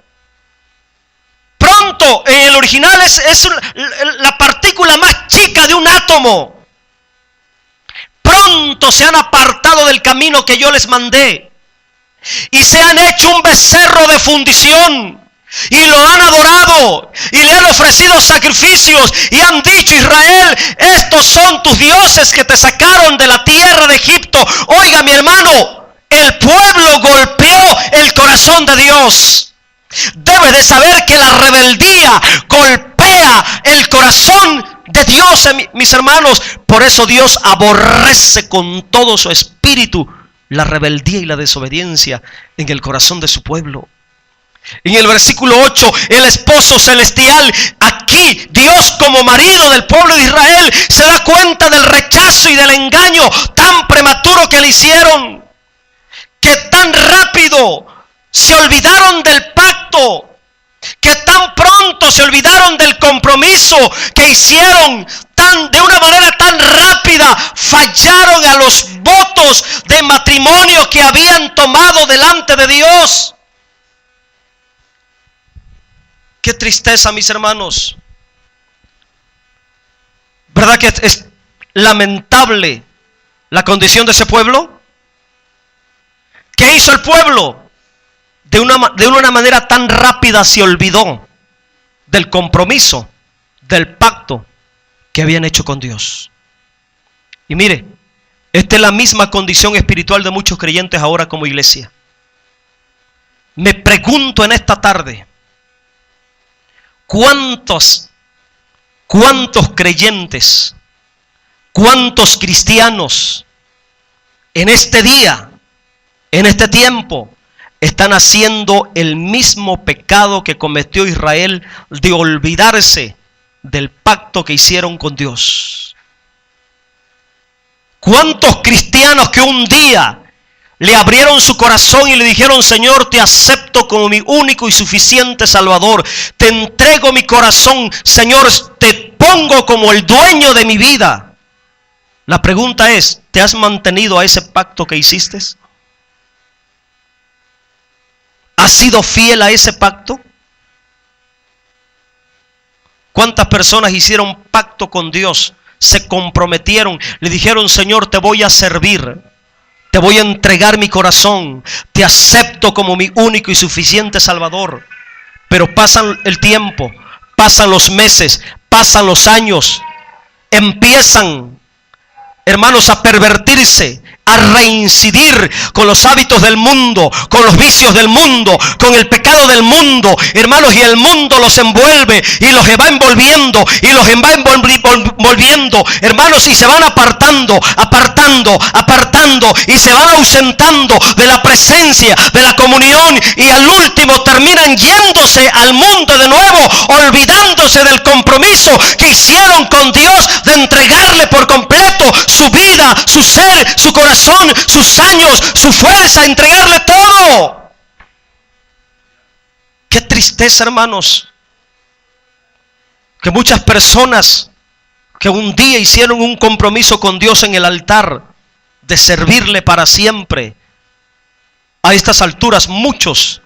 Pronto, en el original es la partícula más chica de un átomo. Pronto se han apartado del camino que yo les mandé y se han hecho un becerro de fundición y lo han adorado y le han ofrecido sacrificios y han dicho, Israel, estos son tus dioses que te sacaron de la tierra de Egipto. Oiga, mi hermano, el pueblo golpeó el corazón de Dios. Debes de saber que la rebeldía golpea el corazón de Dios, mis hermanos. Por eso Dios aborrece con todo su espíritu la rebeldía y la desobediencia en el corazón de su pueblo. En el versículo 8, el esposo celestial, aquí Dios como marido del pueblo de Israel se da cuenta del rechazo y del engaño tan prematuro que le hicieron, que tan rápido se olvidaron del pacto, que tan pronto se olvidaron del compromiso que hicieron, de una manera tan rápida fallaron a los votos de matrimonio que habían tomado delante de Dios. Qué tristeza, mis hermanos. ¿Verdad que es lamentable la condición de ese pueblo? ¿Qué hizo el pueblo? De una manera tan rápida se olvidó del compromiso, del pacto que habían hecho con Dios. Y mire, esta es la misma condición espiritual de muchos creyentes ahora como iglesia. Me pregunto en esta tarde, ¿cuántos creyentes, cuántos cristianos en este día, en este tiempo, están haciendo el mismo pecado que cometió Israel de olvidarse del pacto que hicieron con Dios? ¿Cuántos cristianos que un día le abrieron su corazón y le dijeron: Señor, te acepto como mi único y suficiente Salvador. Te entrego mi corazón, Señor, te pongo como el dueño de mi vida. La pregunta es: ¿te has mantenido a ese pacto que hiciste? ¿Has sido fiel a ese pacto? ¿Cuántas personas hicieron pacto con Dios? Se comprometieron, le dijeron: Señor, te voy a servir, te voy a entregar mi corazón, te acepto como mi único y suficiente Salvador. Pero pasan el tiempo, pasan los meses, pasan los años, empiezan, hermanos, a pervertirse, a reincidir con los hábitos del mundo, con los vicios del mundo, con el pecado del mundo, hermanos, y el mundo los envuelve y los va envolviendo y los va envolviendo, hermanos, y se van apartando y se van ausentando de la presencia, de la comunión, y al último terminan yéndose al mundo de nuevo, olvidándose del compromiso que hicieron con Dios de entregarle por completo su vida, su ser, su corazón, sus años, su fuerza, entregarle todo. Qué tristeza, hermanos, que muchas personas que un día hicieron un compromiso con Dios en el altar de servirle para siempre, a estas alturas muchos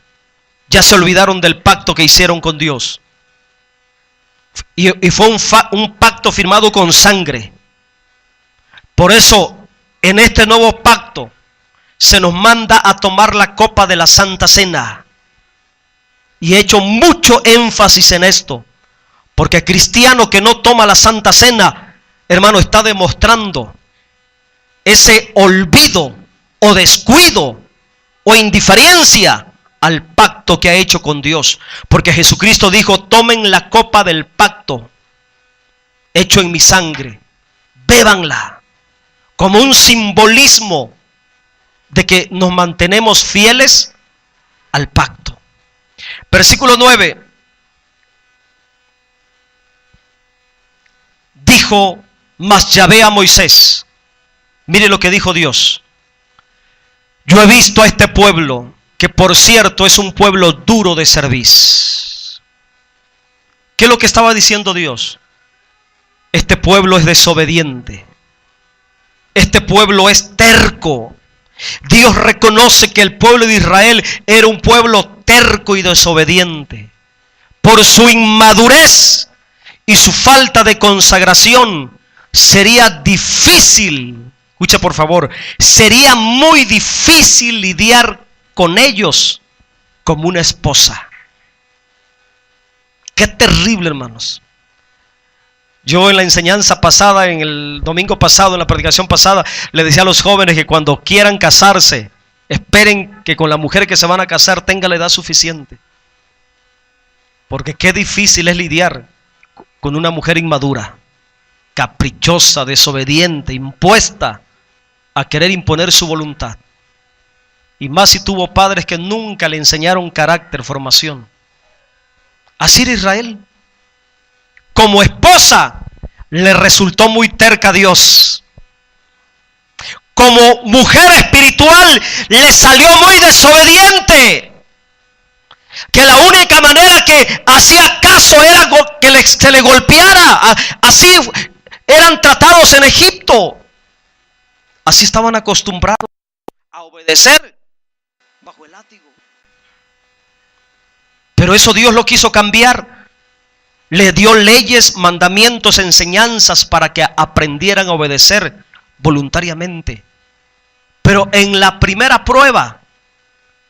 ya se olvidaron del pacto que hicieron con Dios. Y fue un pacto firmado con sangre. Por eso, en este nuevo pacto se nos manda a tomar la copa de la Santa Cena. Y he hecho mucho énfasis en esto, porque el cristiano que no toma la Santa Cena, hermano, está demostrando ese olvido o descuido o indiferencia al pacto que ha hecho con Dios. Porque Jesucristo dijo: tomen la copa del pacto hecho en mi sangre, bébanla, como un simbolismo de que nos mantenemos fieles al pacto. Versículo 9. Dijo mas Yahvé a Moisés. Mire lo que dijo Dios: yo he visto a este pueblo, que por cierto es un pueblo duro de cerviz. ¿Qué es lo que estaba diciendo Dios? Este pueblo es desobediente. Este pueblo es terco. Dios reconoce que el pueblo de Israel era un pueblo terco y desobediente. Por su inmadurez y su falta de consagración, sería difícil, escucha por favor, sería muy difícil lidiar con ellos como una esposa. Qué terrible, hermanos. Yo en la enseñanza pasada, en el domingo pasado, en la predicación pasada, le decía a los jóvenes que cuando quieran casarse, esperen que con la mujer que se van a casar tenga la edad suficiente. Porque qué difícil es lidiar con una mujer inmadura, caprichosa, desobediente, impuesta a querer imponer su voluntad. Y más si tuvo padres que nunca le enseñaron carácter, formación. Así era Israel. Como esposa le resultó muy terca a Dios. Como mujer espiritual le salió muy desobediente. Que la única manera que hacía caso era que se le golpeara. Así eran tratados en Egipto. Así estaban acostumbrados a obedecer bajo el látigo. Pero eso Dios lo quiso cambiar. Le dio leyes, mandamientos, enseñanzas para que aprendieran a obedecer voluntariamente. Pero en la primera prueba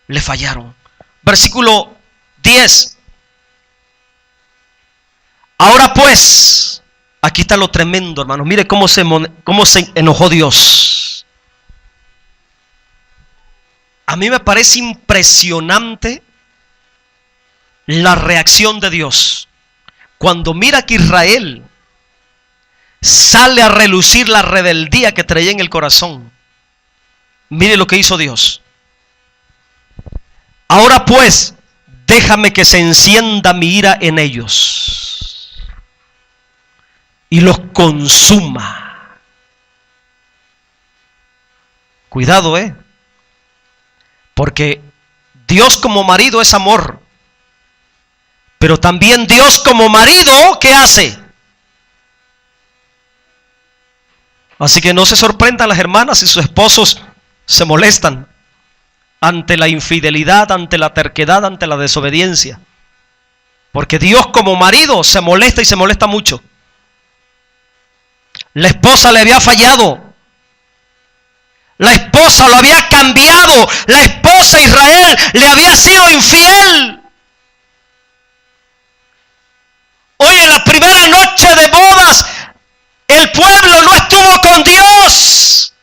le fallaron. Versículo 10. Ahora pues, aquí está lo tremendo, hermanos. Mire cómo se enojó Dios. A mí me parece impresionante la reacción de Dios. Cuando mira que Israel sale a relucir la rebeldía que traía en el corazón. Mire lo que hizo Dios. Ahora pues, déjame que se encienda mi ira en ellos y los consuma. Cuidado, Porque Dios como marido es amor. Pero también Dios como marido, ¿qué hace? Así que no se sorprendan las hermanas si sus esposos se molestan ante la infidelidad, ante la terquedad, ante la desobediencia. Porque Dios como marido se molesta y se molesta mucho. La esposa le había fallado. La esposa lo había cambiado. La esposa Israel le había sido infiel. Hoy en la primera noche de bodas, el pueblo no estuvo con Dios.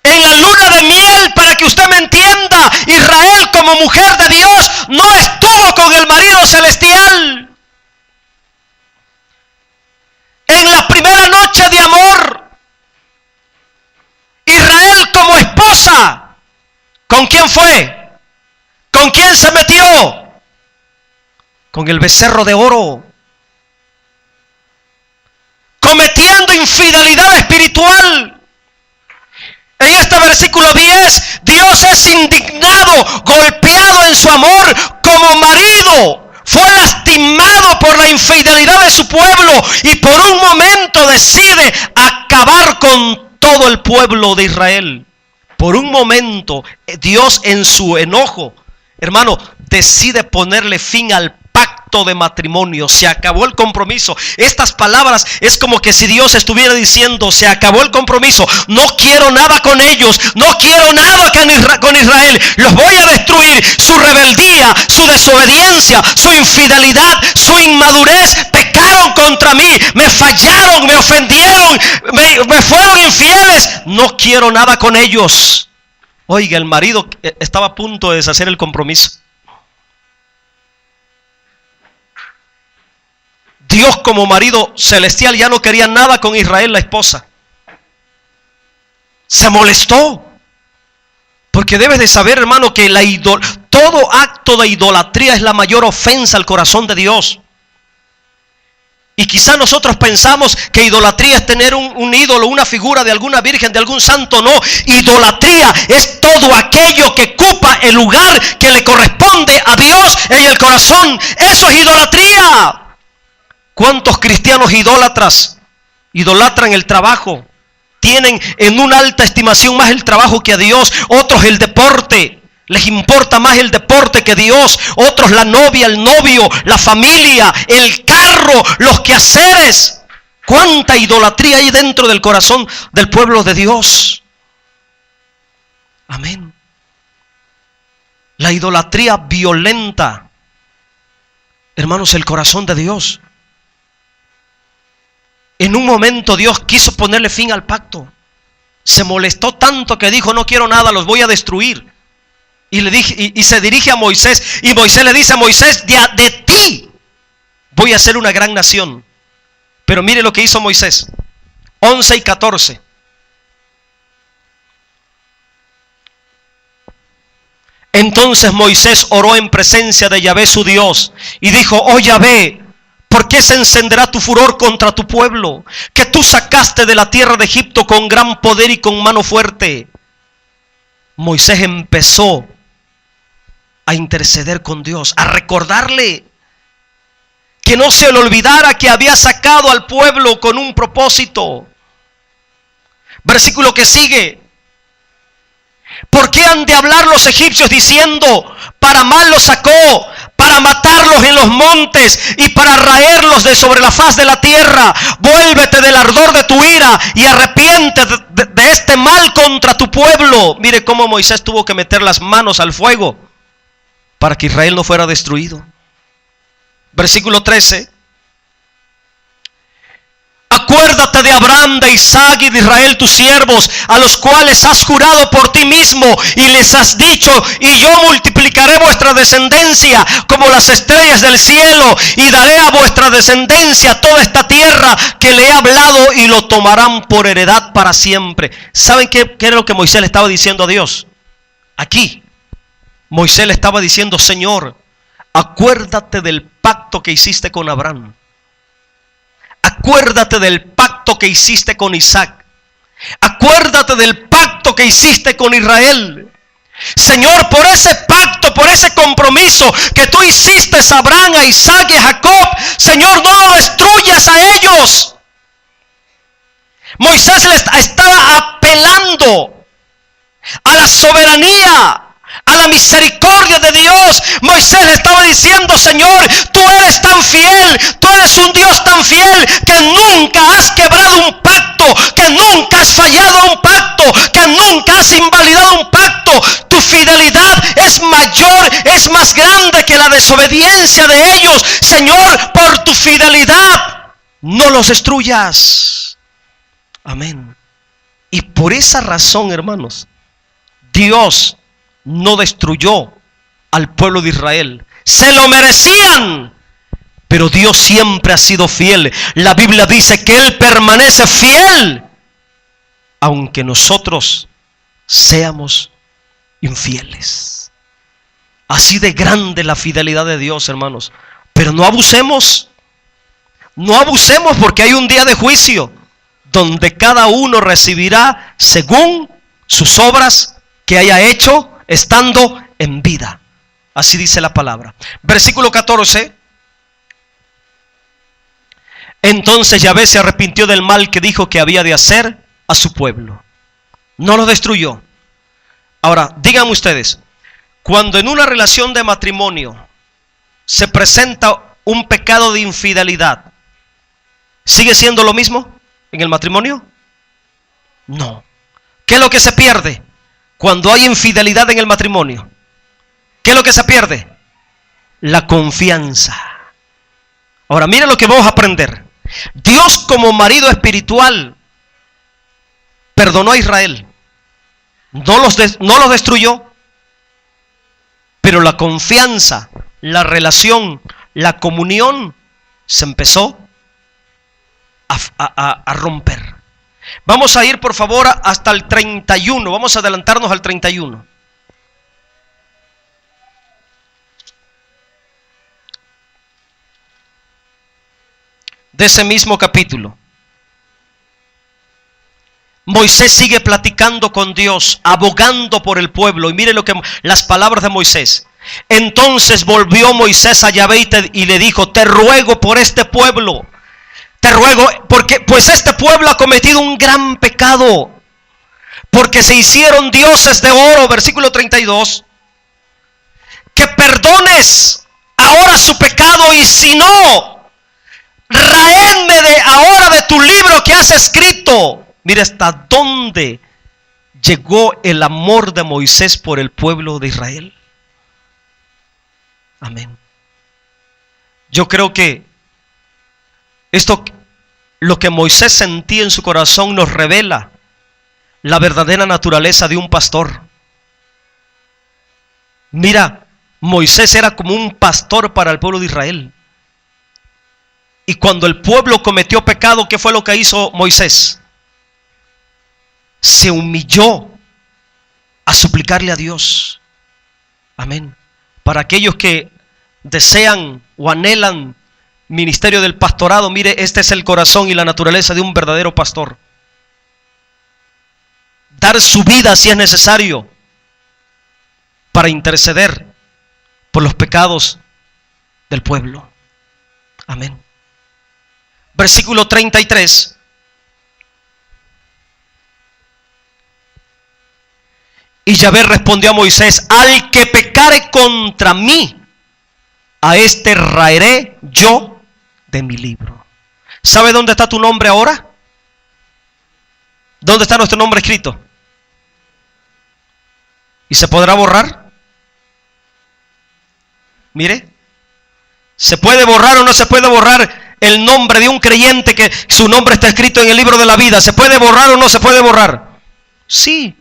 En la luna de miel, para que usted me entienda, Israel como mujer de Dios no estuvo con el marido celestial. En la primera noche de amor, Israel como esposa, ¿con quién fue? ¿Con quién se metió? Con el becerro de oro. Cometiendo infidelidad espiritual. En este versículo 10, Dios es indignado, golpeado en su amor como marido. Fue lastimado por la infidelidad de su pueblo y por un momento decide acabar con todo el pueblo de Israel. Por un momento, Dios en su enojo, hermano, decide ponerle fin al pacto de matrimonio. Se acabó el compromiso. Estas palabras es como que si Dios estuviera diciendo: se acabó el compromiso, no quiero nada con ellos, no quiero nada con Israel, los voy a destruir. Su rebeldía, su desobediencia, su infidelidad, su inmadurez, pecaron contra mí, me fallaron, me ofendieron, me fueron infieles, no quiero nada con ellos. Oiga, el marido estaba a punto de deshacer el compromiso. Dios como marido celestial ya no quería nada con Israel, la esposa. Se molestó. Porque debes de saber, hermano, que todo acto de idolatría es la mayor ofensa al corazón de Dios. Y quizá nosotros pensamos que idolatría es tener un ídolo, una figura de alguna virgen, de algún santo. No, idolatría es todo aquello que ocupa el lugar que le corresponde a Dios en el corazón. Eso es idolatría. ¿Cuántos cristianos idólatras idolatran el trabajo? Tienen en una alta estimación más el trabajo que a Dios. Otros el deporte. Les importa más el deporte que Dios. Otros la novia, el novio, la familia, el carro, los quehaceres. ¿Cuánta idolatría hay dentro del corazón del pueblo de Dios? Amén. La idolatría violenta, hermanos, el corazón de Dios. En un momento Dios quiso ponerle fin al pacto. Se molestó tanto que dijo: no quiero nada, los voy a destruir. Y se dirige a Moisés. Y Moisés le dice a Moisés: de ti voy a hacer una gran nación. Pero mire lo que hizo Moisés. 11 y 14. Entonces Moisés oró en presencia de Yahvé su Dios y dijo: oh Yahvé, ¿por qué se encenderá tu furor contra tu pueblo, que tú sacaste de la tierra de Egipto con gran poder y con mano fuerte? Moisés empezó a interceder con Dios, a recordarle que no se le olvidara que había sacado al pueblo con un propósito. Versículo que sigue. ¿Por qué han de hablar los egipcios diciendo: para mal los sacó, para matarlos en los montes y para raerlos de sobre la faz de la tierra? Vuélvete del ardor de tu ira y arrepiéntete de este mal contra tu pueblo. Mire cómo Moisés tuvo que meter las manos al fuego para que Israel no fuera destruido. Versículo 13. Acuérdate de Abraham, de Isaac y de Israel tus siervos, a los cuales has jurado por ti mismo y les has dicho: y yo multiplicaré vuestra descendencia como las estrellas del cielo, y daré a vuestra descendencia toda esta tierra que le he hablado, y lo tomarán por heredad para siempre. ¿Saben qué era lo que Moisés le estaba diciendo a Dios? Aquí Moisés le estaba diciendo: Señor, acuérdate del pacto que hiciste con Abraham. Acuérdate del pacto que hiciste con Isaac. Acuérdate del pacto pacto que hiciste con Israel. Señor, por ese pacto, por ese compromiso que tú hiciste a Abraham, a Isaac y a Jacob, Señor, no lo destruyas a ellos. Moisés le estaba apelando a la soberanía, a la misericordia de Dios. Moisés le estaba diciendo: Señor, tú eres tan fiel, tú eres un Dios tan fiel que nunca has quebrado un pacto, que nunca has fallado un pacto, que nunca has invalidado un pacto. Tu fidelidad es mayor, es más grande que la desobediencia de ellos. Señor, por tu fidelidad no los destruyas. Amén. Y por esa razón, hermanos, Dios no destruyó al pueblo de Israel. Se lo merecían, pero Dios siempre ha sido fiel. La Biblia dice que Él permanece fiel, aunque nosotros seamos infieles. Así de grande la fidelidad de Dios, hermanos. Pero no abusemos. No abusemos, porque hay un día de juicio donde cada uno recibirá según sus obras que haya hecho estando en vida. Así dice la palabra. Versículo 14. Entonces Yahvé se arrepintió del mal que dijo que había de hacer a su pueblo. No lo destruyó. Ahora, díganme ustedes, cuando en una relación de matrimonio se presenta un pecado de infidelidad, ¿sigue siendo lo mismo en el matrimonio? No. ¿Qué es lo que se pierde cuando hay infidelidad en el matrimonio? ¿Qué es lo que se pierde? La confianza. Ahora, miren lo que vamos a aprender. Dios, como marido espiritual, perdonó a Israel. No los destruyó, pero la confianza, la relación, la comunión se empezó a romper. Vamos a ir, por favor, hasta el 31. Vamos a adelantarnos al 31. De ese mismo capítulo. Moisés sigue platicando con Dios, abogando por el pueblo. Y mire las palabras de Moisés. Entonces volvió Moisés a Yahvé y le dijo: te ruego por este pueblo. Te ruego, porque pues este pueblo ha cometido un gran pecado, porque se hicieron dioses de oro. Versículo 32. Que perdones ahora su pecado, y si no, raédme ahora de tu libro que has escrito. Mira hasta dónde llegó el amor de Moisés por el pueblo de Israel. Amén. Yo creo que esto, lo que Moisés sentía en su corazón, nos revela la verdadera naturaleza de un pastor. Mira, Moisés era como un pastor para el pueblo de Israel. Y cuando el pueblo cometió pecado, ¿qué fue lo que hizo Moisés? Se humilló a suplicarle a Dios. Amén. Para aquellos que desean o anhelan ministerio del pastorado, mire, este es el corazón y la naturaleza de un verdadero pastor. Dar su vida si es necesario para interceder por los pecados del pueblo. Amén. Versículo 33. Y Yahvé respondió a Moisés: al que pecare contra mí, a este raeré yo de mi libro. ¿Sabe dónde está tu nombre ahora? ¿Dónde está nuestro nombre escrito? ¿Y se podrá borrar? Mire, ¿se puede borrar o no se puede borrar el nombre de un creyente que su nombre está escrito en el libro de la vida? ¿Se puede borrar o no se puede borrar? Sí.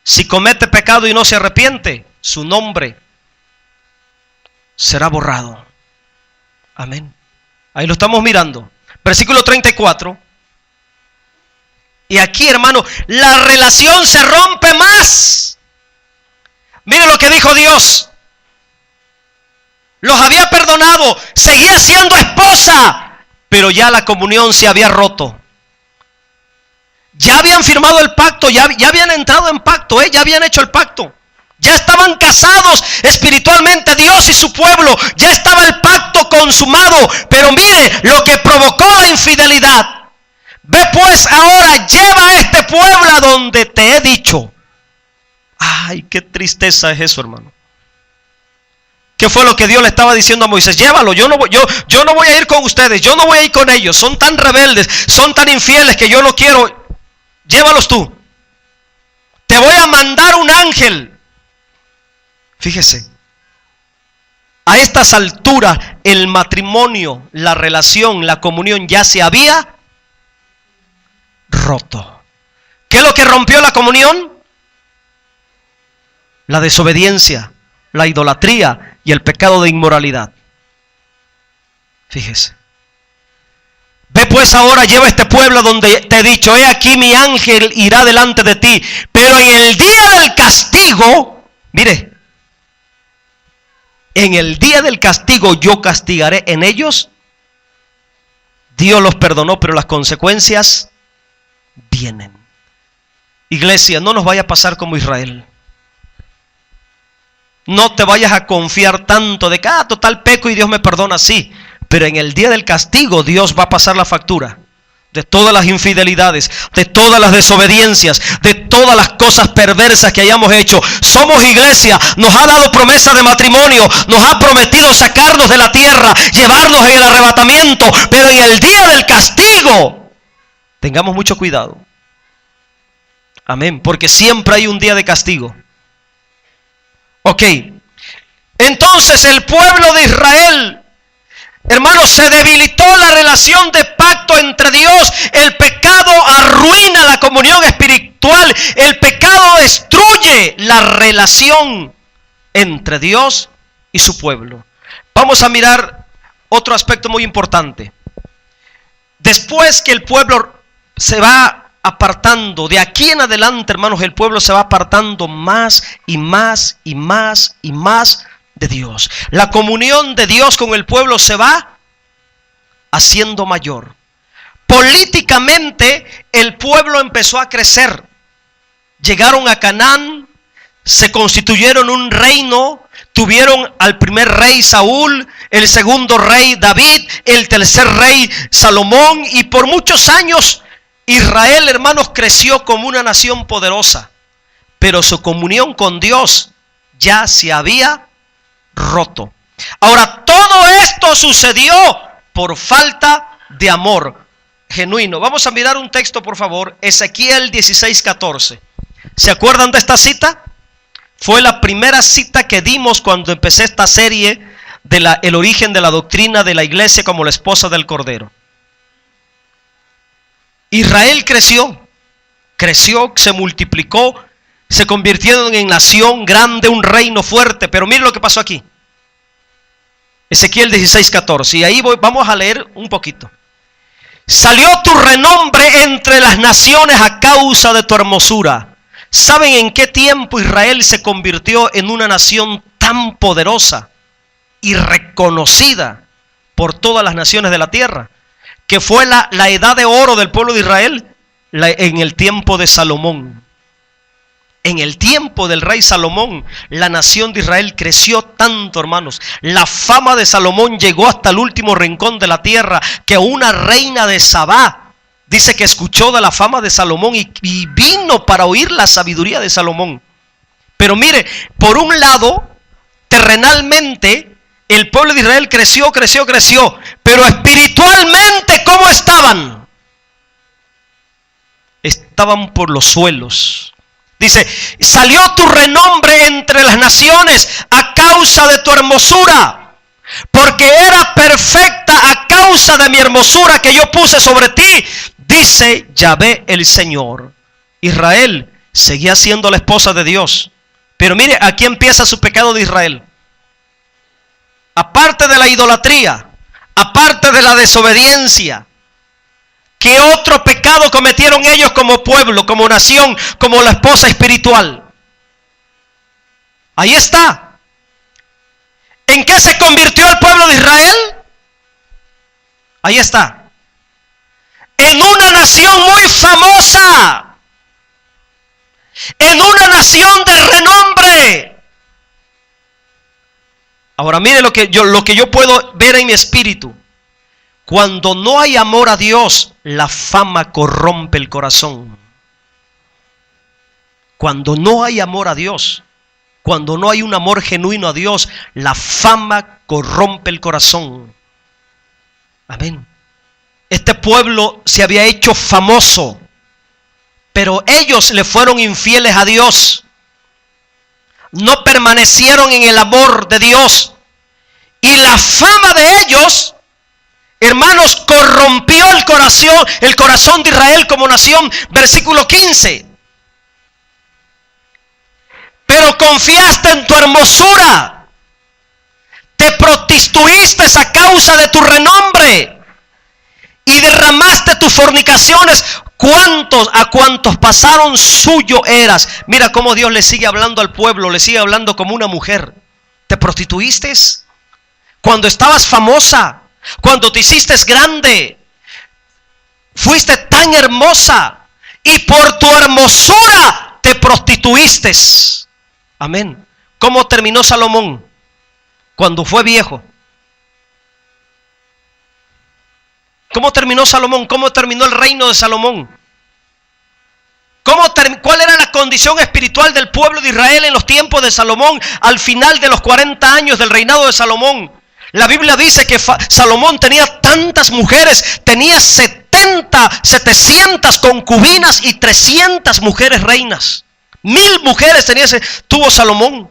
Si comete pecado y no se arrepiente, su nombre será borrado. Amén. Ahí lo estamos mirando. Versículo 34. Y aquí, hermano, la relación se rompe más. Mire lo que dijo Dios. Los había perdonado, seguía siendo esposa, pero ya la comunión se había roto. Ya habían firmado el pacto, ya habían entrado en pacto, ya habían hecho el pacto. Ya estaban casados espiritualmente Dios y su pueblo. Ya estaba el pacto consumado. Pero mire lo que provocó la infidelidad. Ve pues ahora, lleva a este pueblo a donde te he dicho. Ay, qué tristeza es eso, hermano. ¿Qué fue lo que Dios le estaba diciendo a Moisés? Llévalo, yo no voy a ir con ustedes, yo no voy a ir con ellos. Son tan rebeldes, son tan infieles que yo no quiero. Llévalos tú. Te voy a mandar un ángel. Fíjese, a estas alturas el matrimonio, la relación, la comunión ya se había roto. ¿Qué es lo que rompió la comunión? La desobediencia, la idolatría y el pecado de inmoralidad. Fíjese. Ve pues ahora, lleva este pueblo donde te he dicho, he aquí mi ángel irá delante de ti, pero en el día del castigo, mire, en el día del castigo yo castigaré en ellos. Dios los perdonó, pero las consecuencias vienen. Iglesia, no nos vaya a pasar como Israel. No te vayas a confiar tanto de que, total peco y Dios me perdona, sí. Pero en el día del castigo Dios va a pasar la factura de todas las infidelidades, de todas las desobediencias, de todas las cosas perversas que hayamos hecho. Somos iglesia, nos ha dado promesa de matrimonio, nos ha prometido sacarnos de la tierra, llevarnos en el arrebatamiento, pero en el día del castigo, tengamos mucho cuidado. Amén, porque siempre hay un día de castigo. Ok, entonces el pueblo de Israel, hermanos, se debilitó la relación de pacto entre Dios. El pecado arruina la comunión espiritual. El pecado destruye la relación entre Dios y su pueblo. Vamos a mirar otro aspecto muy importante. Después que el pueblo se va apartando, de aquí en adelante, hermanos, el pueblo se va apartando más y más y más y más de Dios. La comunión de Dios con el pueblo se va haciendo mayor. Políticamente el pueblo empezó a crecer. Llegaron a Canaán, se constituyeron un reino, tuvieron al primer rey Saúl, el segundo rey David, el tercer rey Salomón, y por muchos años Israel, hermanos, creció como una nación poderosa. Pero su comunión con Dios ya se había roto. Ahora, todo esto sucedió por falta de amor genuino. Vamos a mirar un texto, por favor. Ezequiel 16:14. ¿Se acuerdan de esta cita? Fue la primera cita que dimos cuando empecé esta serie de el origen de la doctrina de la iglesia como la esposa del Cordero. Israel creció, se multiplicó, se convirtieron en nación grande, un reino fuerte. Pero miren lo que pasó aquí. Ezequiel 16:14. Y ahí vamos a leer un poquito. Salió tu renombre entre las naciones a causa de tu hermosura. ¿Saben en qué tiempo Israel se convirtió en una nación tan poderosa y reconocida por todas las naciones de la tierra? Que fue la edad de oro del pueblo de Israel en el tiempo de Salomón. En el tiempo del rey Salomón, la nación de Israel creció tanto, hermanos. La fama de Salomón llegó hasta el último rincón de la tierra, que una reina de Sabá dice que escuchó de la fama de Salomón y vino para oír la sabiduría de Salomón. Pero mire, por un lado, terrenalmente, el pueblo de Israel creció, pero espiritualmente, ¿cómo estaban? Estaban por los suelos. Dice, salió tu renombre entre las naciones a causa de tu hermosura, porque era perfecta a causa de mi hermosura que yo puse sobre ti, dice Yahvé el Señor. Israel seguía siendo la esposa de Dios. Pero mire, aquí empieza su pecado de Israel. Aparte de la idolatría, aparte de la desobediencia, ¿qué otro pecado cometieron ellos como pueblo, como nación, como la esposa espiritual? Ahí está. ¿En qué se convirtió el pueblo de Israel? Ahí está. en una nación muy famosa, en una nación de renombre. Ahora mire lo que yo puedo ver en mi espíritu. Cuando no hay amor a Dios, la fama corrompe el corazón. Cuando no hay amor a Dios, cuando no hay un amor genuino a Dios, la fama corrompe el corazón. Amén. Este pueblo se había hecho famoso, pero ellos le fueron infieles a Dios. No permanecieron en el amor de Dios. Y la fama de ellos, hermanos, corrompió el corazón de Israel como nación. Versículo 15. Pero confiaste en tu hermosura, te prostituiste a causa de tu renombre y derramaste tus fornicaciones. A cuantos pasaron suyo eras. Mira cómo Dios le sigue hablando al pueblo, le sigue hablando como una mujer. Te prostituiste cuando estabas famosa, cuando te hiciste grande, fuiste tan hermosa y por tu hermosura te prostituiste. Amén. ¿Cómo terminó Salomón cuando fue viejo? ¿Cómo terminó Salomón? ¿Cómo terminó el reino de Salomón? ¿Cuál era la condición espiritual del pueblo de Israel en los tiempos de Salomón? Al final de los 40 años del reinado de Salomón, la Biblia dice que Salomón tenía tantas mujeres, tenía 700 concubinas y 300 mujeres reinas. 1000 mujeres tuvo Salomón.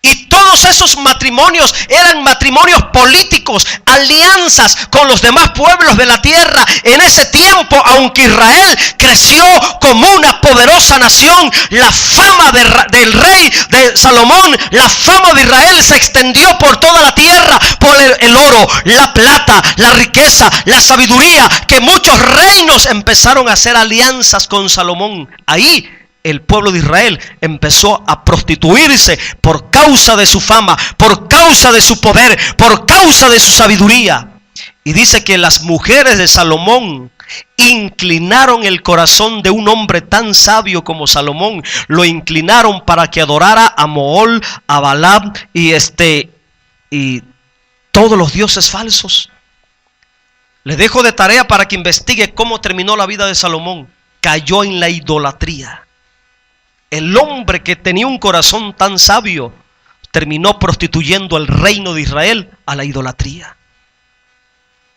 Y todos esos matrimonios eran matrimonios políticos, alianzas con los demás pueblos de la tierra. En ese tiempo, aunque Israel creció como una poderosa nación, la fama del rey de Salomón, la fama de Israel se extendió por toda la tierra, por el oro, la plata, la riqueza, la sabiduría, que muchos reinos empezaron a hacer alianzas con Salomón. Ahí el pueblo de Israel empezó a prostituirse por causa de su fama, por causa de su poder, por causa de su sabiduría. Y dice que las mujeres de Salomón inclinaron el corazón de un hombre tan sabio como Salomón. Lo inclinaron para que adorara a Mool, a Balaam y todos los dioses falsos. Le dejo de tarea para que investigue cómo terminó la vida de Salomón. Cayó en la idolatría. El hombre que tenía un corazón tan sabio terminó prostituyendo el reino de Israel a la idolatría.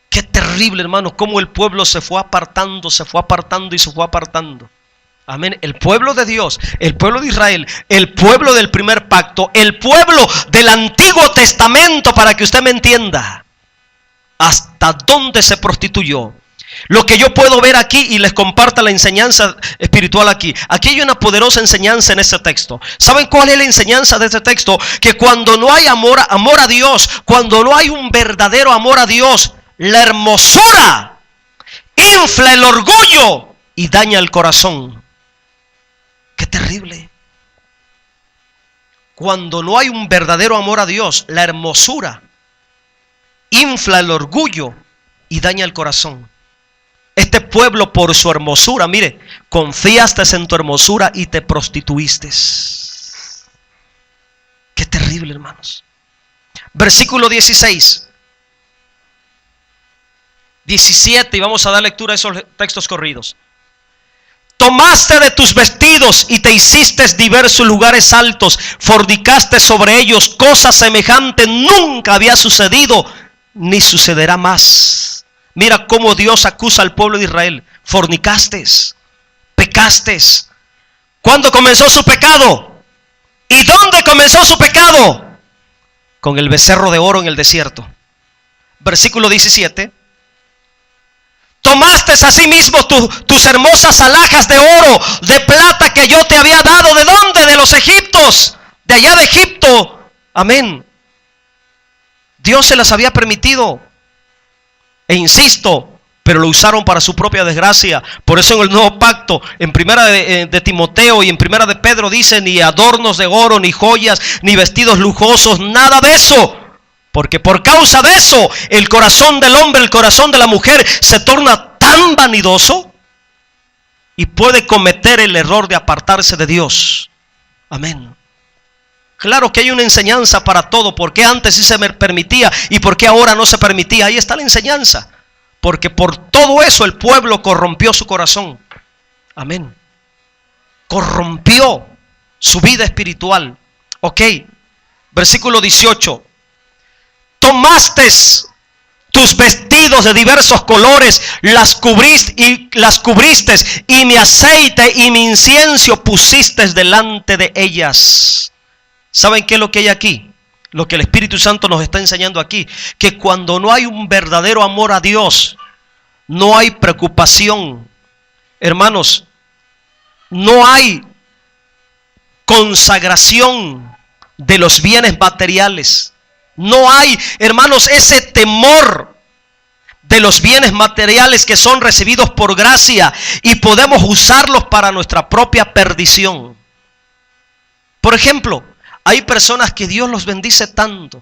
Qué terrible, hermano, cómo el pueblo se fue apartando y se fue apartando. Amén. El pueblo de Dios, el pueblo de Israel, el pueblo del primer pacto, el pueblo del Antiguo Testamento, para que usted me entienda hasta dónde se prostituyó. Lo que yo puedo ver aquí, y les comparto la enseñanza espiritual aquí. Aquí hay una poderosa enseñanza en este texto. ¿Saben cuál es la enseñanza de este texto? Que cuando no hay amor a Dios, cuando no hay un verdadero amor a Dios, la hermosura infla el orgullo y daña el corazón. ¡Qué terrible! Cuando no hay un verdadero amor a Dios, la hermosura infla el orgullo y daña el corazón. Este pueblo, por su hermosura, mire, confiaste en tu hermosura y te prostituiste. Qué terrible, hermanos. Versículo 16, 17, y vamos a dar lectura a esos textos corridos. Tomaste de tus vestidos y te hiciste diversos lugares altos, fornicaste sobre ellos, cosa semejante nunca había sucedido, ni sucederá más. Mira cómo Dios acusa al pueblo de Israel. Fornicaste, pecaste. ¿Cuándo comenzó su pecado? ¿Y dónde comenzó su pecado? Con el becerro de oro en el desierto. Versículo 17. Tomaste asimismo tus hermosas alhajas de oro, de plata que yo te había dado. ¿De dónde? De los egiptos. De allá de Egipto. Amén. Dios se las había permitido. E insisto, pero lo usaron para su propia desgracia. Por eso en el nuevo pacto, en primera de Timoteo y en primera de Pedro dice: ni adornos de oro, ni joyas, ni vestidos lujosos, nada de eso. Porque por causa de eso, el corazón del hombre, el corazón de la mujer se torna tan tan vanidoso y puede cometer el error de apartarse de Dios. Amén. Claro que hay una enseñanza para todo. ¿Por qué antes sí se me permitía y por qué ahora no se permitía? Ahí está la enseñanza. Porque por todo eso el pueblo corrompió su corazón. Amén. Corrompió su vida espiritual. Ok. Versículo 18. Tomaste tus vestidos de diversos colores, las cubriste y mi aceite y mi incienso pusiste delante de ellas. ¿Saben qué es lo que hay aquí? Lo que el Espíritu Santo nos está enseñando aquí. Que cuando no hay un verdadero amor a Dios, no hay preocupación. Hermanos, no hay consagración de los bienes materiales. No hay, hermanos, ese temor de los bienes materiales que son recibidos por gracia y podemos usarlos para nuestra propia perdición. Por ejemplo, hay personas que Dios los bendice tanto.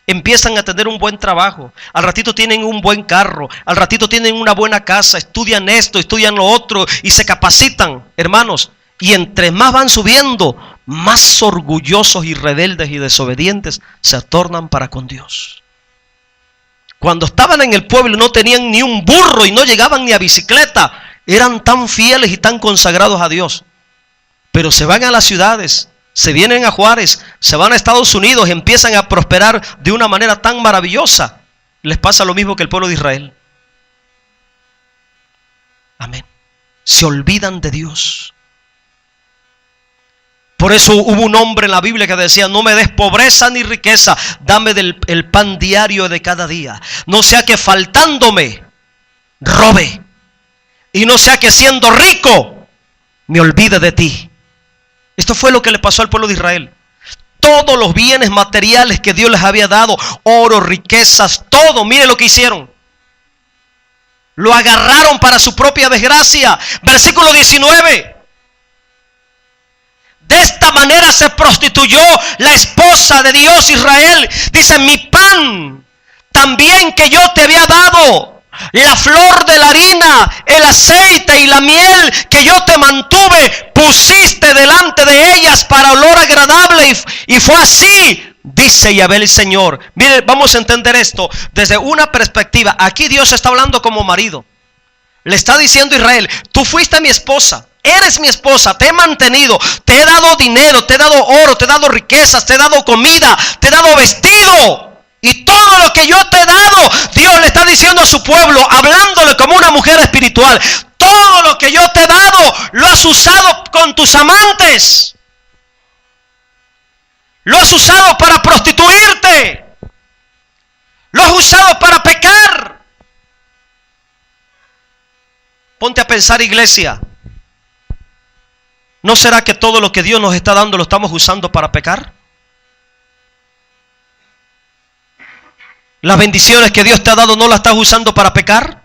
Empiezan a tener un buen trabajo. Al ratito tienen un buen carro. Al ratito tienen una buena casa. Estudian esto, estudian lo otro y se capacitan, hermanos. Y entre más van subiendo, más orgullosos y rebeldes y desobedientes se tornan para con Dios. Cuando estaban en el pueblo no tenían ni un burro y no llegaban ni a bicicleta. Eran tan fieles y tan consagrados a Dios. Pero se van a las ciudades, se vienen a Juárez, se van a Estados Unidos y empiezan a prosperar de una manera tan maravillosa. Les pasa lo mismo que el pueblo de Israel. Amén. Se olvidan de Dios. Por eso hubo un hombre en la Biblia que decía: no me des pobreza ni riqueza, dame el pan diario de cada día. No sea que faltándome robe, y no sea que siendo rico me olvide de ti. Esto fue lo que le pasó al pueblo de Israel. Todos los bienes materiales que Dios les había dado, oro, riquezas, todo, mire lo que hicieron. Lo agarraron para su propia desgracia. Versículo 19. De esta manera se prostituyó la esposa de Dios Israel. Dice: mi pan también que yo te había dado, la flor de la harina, el aceite y la miel que yo te mantuve, pusiste delante de ellas para olor agradable, y fue así, dice Yahvé el Señor. Mire, vamos a entender esto desde una perspectiva. Aquí Dios está hablando como marido. Le está diciendo a Israel: tú fuiste mi esposa, eres mi esposa, te he mantenido, te he dado dinero, te he dado oro, te he dado riquezas, te he dado comida, te he dado vestido. Y todo lo que yo te he dado, Dios le está diciendo a su pueblo, hablándole como una mujer espiritual: todo lo que yo te he dado, lo has usado con tus amantes. Lo has usado para prostituirte. Lo has usado para pecar. Ponte a pensar, iglesia. ¿No será que todo lo que Dios nos está dando lo estamos usando para pecar? Las bendiciones que Dios te ha dado, ¿no las estás usando para pecar?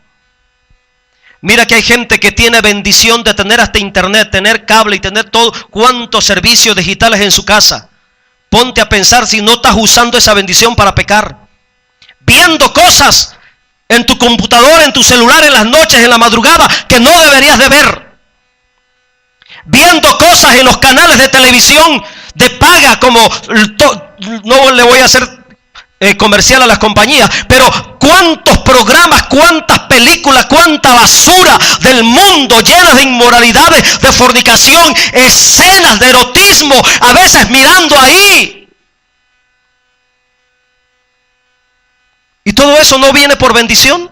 Mira que hay gente que tiene bendición de tener hasta internet, tener cable y tener todo cuantos servicios digitales en su casa. Ponte a pensar si no estás usando esa bendición para pecar. Viendo cosas en tu computadora, en tu celular, en las noches, en la madrugada, que no deberías de ver. Viendo cosas en los canales de televisión de paga, como no le voy a hacer comercial a las compañías, pero cuántos programas, cuántas películas, cuánta basura del mundo llenas de inmoralidades, de fornicación, escenas de erotismo, a veces mirando ahí. ¿Y todo eso no viene por bendición?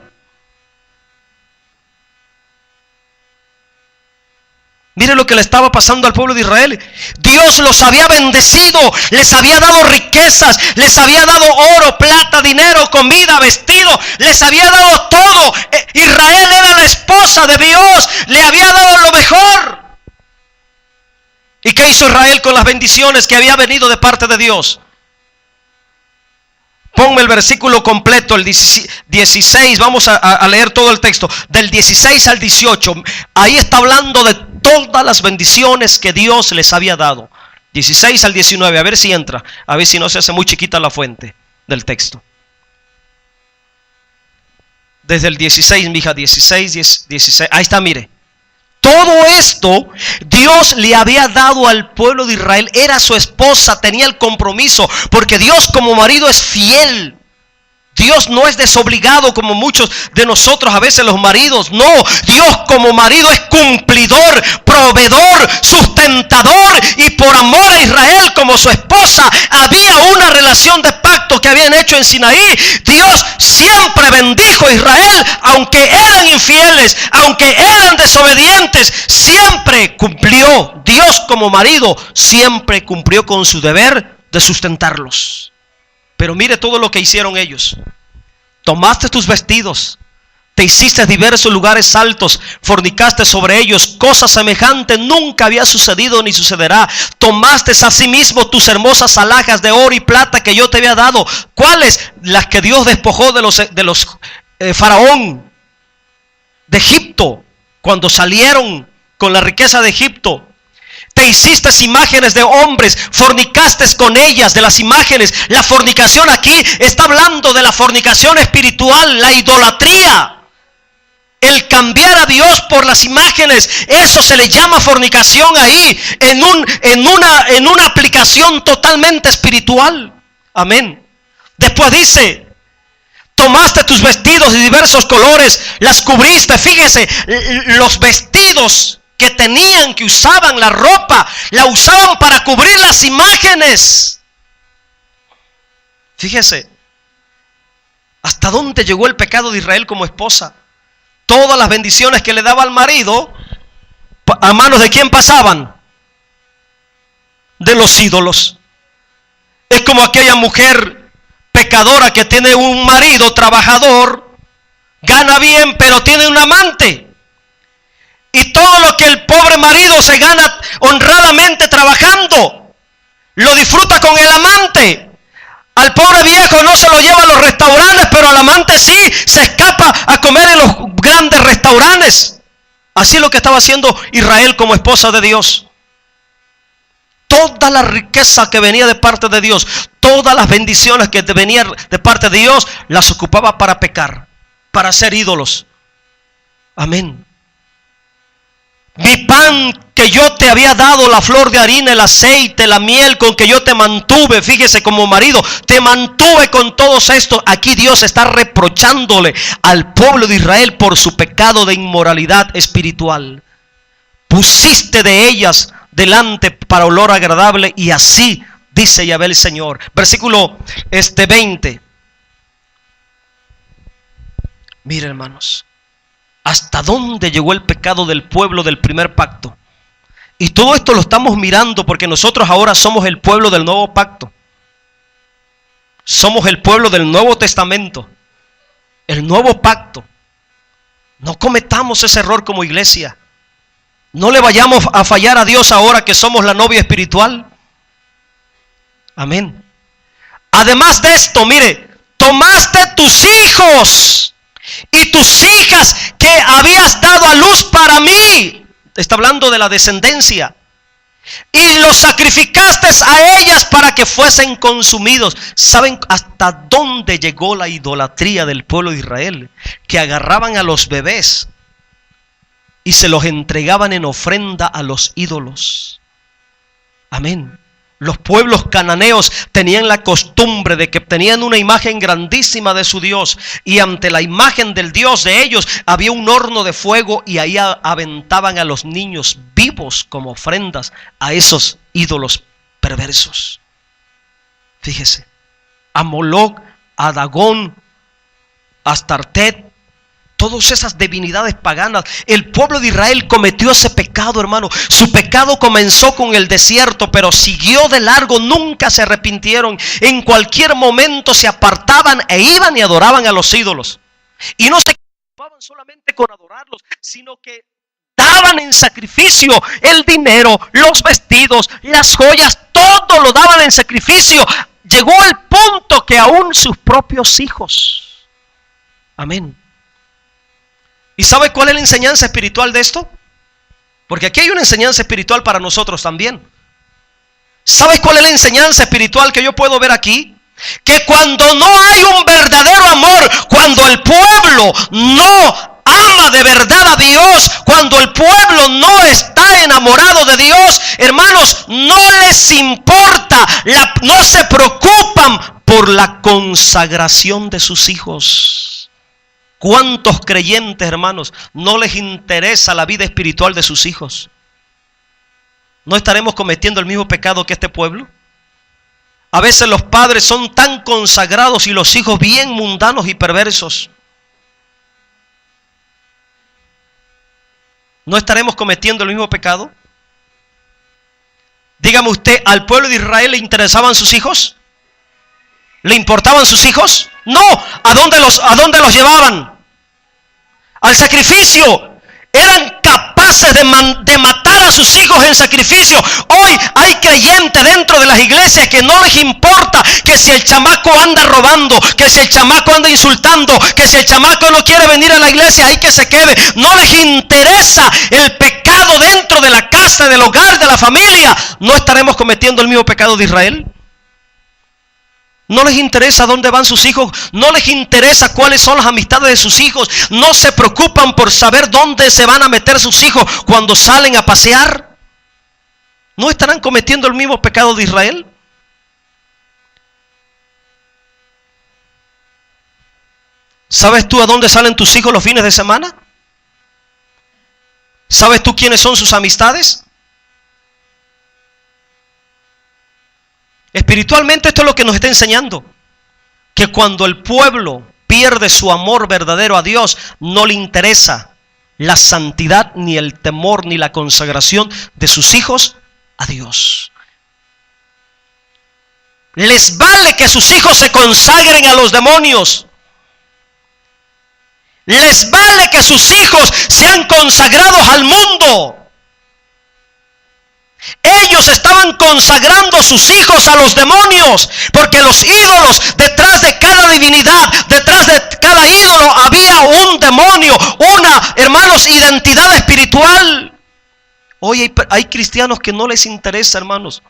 Mire lo que le estaba pasando al pueblo de Israel. Dios los había bendecido, les había dado riquezas, les había dado oro, plata, dinero, comida, vestido, les había dado todo. Israel era la esposa de Dios, le había dado lo mejor. ¿Y qué hizo Israel con las bendiciones que había venido de parte de Dios? Ponme el versículo completo, el 16, vamos a leer todo el texto, del 16 al 18. Ahí está hablando de todas las bendiciones que Dios les había dado. 16 al 19, a ver si entra, a ver si no se hace muy chiquita la fuente del texto. Desde el 16, mija, 16. Ahí está, mire. Todo esto Dios le había dado al pueblo de Israel. Era su esposa, tenía el compromiso. Porque Dios como marido es fiel. Dios no es desobligado como muchos de nosotros a veces los maridos. No, Dios como marido es cumplidor, proveedor, sustentador. Y por amor a Israel como su esposa había una relación de pacto que habían hecho en Sinaí. Dios siempre bendijo a Israel, aunque eran infieles, aunque eran desobedientes, siempre cumplió. Dios como marido siempre cumplió con su deber de sustentarlos. Pero mire todo lo que hicieron ellos. Tomaste tus vestidos, te hiciste diversos lugares altos, fornicaste sobre ellos. Cosa semejante nunca había sucedido ni sucederá. Tomaste asimismo tus hermosas alhajas de oro y plata que yo te había dado. ¿Cuáles? Las que Dios despojó de los faraón de Egipto, cuando salieron con la riqueza de Egipto. Te hiciste imágenes de hombres, fornicaste con ellas, de las imágenes. La fornicación aquí está hablando de la fornicación espiritual, la idolatría. El cambiar a Dios por las imágenes, eso se le llama fornicación ahí, en una aplicación totalmente espiritual. Amén. Después dice, tomaste tus vestidos de diversos colores, las cubriste. Fíjese, los vestidos que tenían, que usaban, la ropa, la usaban para cubrir las imágenes. Fíjese, hasta dónde llegó el pecado de Israel como esposa. Todas las bendiciones que le daba al marido, ¿a manos de quién pasaban? De los ídolos. Es como aquella mujer pecadora que tiene un marido trabajador, gana bien, pero tiene un amante. Y todo lo que el pobre marido se gana honradamente trabajando, lo disfruta con el amante. Al pobre viejo no se lo lleva a los restaurantes, pero al amante sí, se escapa a comer en los grandes restaurantes. Así es lo que estaba haciendo Israel como esposa de Dios. Toda la riqueza que venía de parte de Dios, todas las bendiciones que venían de parte de Dios, las ocupaba para pecar, para hacer ídolos. Amén. Mi pan que yo te había dado, la flor de harina, el aceite, la miel con que yo te mantuve, fíjese, como marido, te mantuve con todos estos. Aquí Dios está reprochándole al pueblo de Israel por su pecado de inmoralidad espiritual. Pusiste de ellas delante para olor agradable, y así dice Yahvé el Señor. Versículo 20. Mire, hermanos, hasta dónde llegó el pecado del pueblo del primer pacto. Y todo esto lo estamos mirando porque nosotros ahora somos el pueblo del nuevo pacto. Somos el pueblo del Nuevo Testamento, el nuevo pacto. No cometamos ese error como iglesia. No le vayamos a fallar a Dios ahora que somos la novia espiritual. Amén. Además de esto, mire, tomaste tus hijos y tus hijas que habías dado a luz para mí. Está hablando de la descendencia. Y los sacrificaste a ellas para que fuesen consumidos. ¿Saben hasta dónde llegó la idolatría del pueblo de Israel? Que agarraban a los bebés y se los entregaban en ofrenda a los ídolos. Amén. Los pueblos cananeos tenían la costumbre de que tenían una imagen grandísima de su Dios, y ante la imagen del Dios de ellos había un horno de fuego, y ahí aventaban a los niños vivos como ofrendas a esos ídolos perversos. Fíjese, a Moloc, a Dagón, a Astartet, todas esas divinidades paganas. El pueblo de Israel cometió ese pecado, hermano. Su pecado comenzó con el desierto, pero siguió de largo. Nunca se arrepintieron. En cualquier momento se apartaban e iban y adoraban a los ídolos. Y no se conformaban solamente con adorarlos, sino que daban en sacrificio el dinero, los vestidos, las joyas, todo lo daban en sacrificio. Llegó al punto que aún sus propios hijos. Amén. ¿Y sabe cuál es la enseñanza espiritual de esto? Porque aquí hay una enseñanza espiritual para nosotros también. ¿Sabes cuál es la enseñanza espiritual que yo puedo ver aquí? Que cuando no hay un verdadero amor, cuando el pueblo no ama de verdad a Dios, cuando el pueblo no está enamorado de Dios, hermanos, no les importa, no se preocupan por la consagración de sus hijos. ¿Cuántos creyentes, hermanos, no les interesa la vida espiritual de sus hijos? ¿No estaremos cometiendo el mismo pecado que este pueblo? A veces los padres son tan consagrados y los hijos bien mundanos y perversos. ¿No estaremos cometiendo el mismo pecado? Dígame usted, ¿al pueblo de Israel le interesaban sus hijos? ¿Le importaban sus hijos? No. ¿A dónde los llevaban? Al sacrificio. Eran capaces de matar a sus hijos en sacrificio. Hoy hay creyentes dentro de las iglesias que no les importa que si el chamaco anda robando, que si el chamaco anda insultando, que si el chamaco no quiere venir a la iglesia, hay que se quede. No les interesa el pecado dentro de la casa, del hogar, de la familia. ¿No estaremos cometiendo el mismo pecado de Israel? No les interesa dónde van sus hijos, no les interesa cuáles son las amistades de sus hijos, no se preocupan por saber dónde se van a meter sus hijos cuando salen a pasear. ¿No estarán cometiendo el mismo pecado de Israel? ¿Sabes tú a dónde salen tus hijos los fines de semana? ¿Sabes tú quiénes son sus amistades? Espiritualmente esto es lo que nos está enseñando, que cuando el pueblo pierde su amor verdadero a Dios, no le interesa la santidad, ni el temor, ni la consagración de sus hijos a Dios. Les vale que sus hijos se consagren a los demonios. Les vale que sus hijos sean consagrados al mundo. Ellos estaban consagrando a sus hijos a los demonios, porque los ídolos, detrás de cada divinidad, detrás de cada ídolo había un demonio, una, hermanos, identidad espiritual. Hoy hay cristianos que no les interesa, hermanos,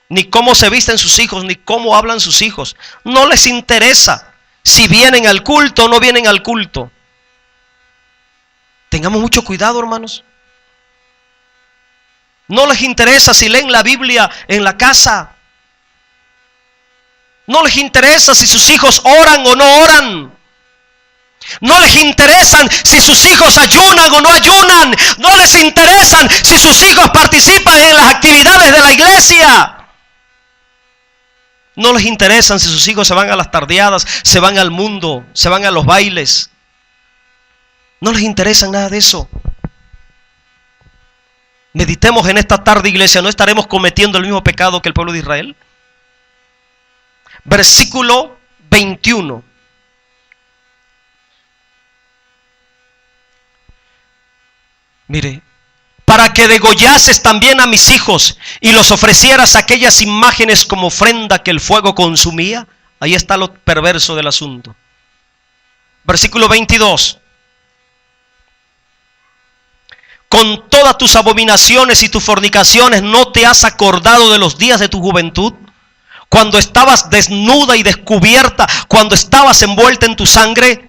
ni cómo se visten sus hijos, ni cómo hablan sus hijos. No les interesa si vienen al culto o no vienen al culto. Tengamos mucho cuidado, hermanos. No les interesa si leen la Biblia en la casa. No les interesa si sus hijos oran o no oran. No les interesan si sus hijos ayunan o no ayunan. No les interesan si sus hijos participan en las actividades de la iglesia. No les interesan si sus hijos se van a las tardeadas, se van al mundo, se van a los bailes. No les interesa nada de eso. Meditemos en esta tarde, iglesia, ¿no estaremos cometiendo el mismo pecado que el pueblo de Israel? Versículo 21. Mire, para que degollases también a mis hijos y los ofrecieras aquellas imágenes como ofrenda que el fuego consumía. Ahí está lo perverso del asunto. Versículo 22. Con todas tus abominaciones y tus fornicaciones, ¿no te has acordado de los días de tu juventud? Cuando estabas desnuda y descubierta, cuando estabas envuelta en tu sangre.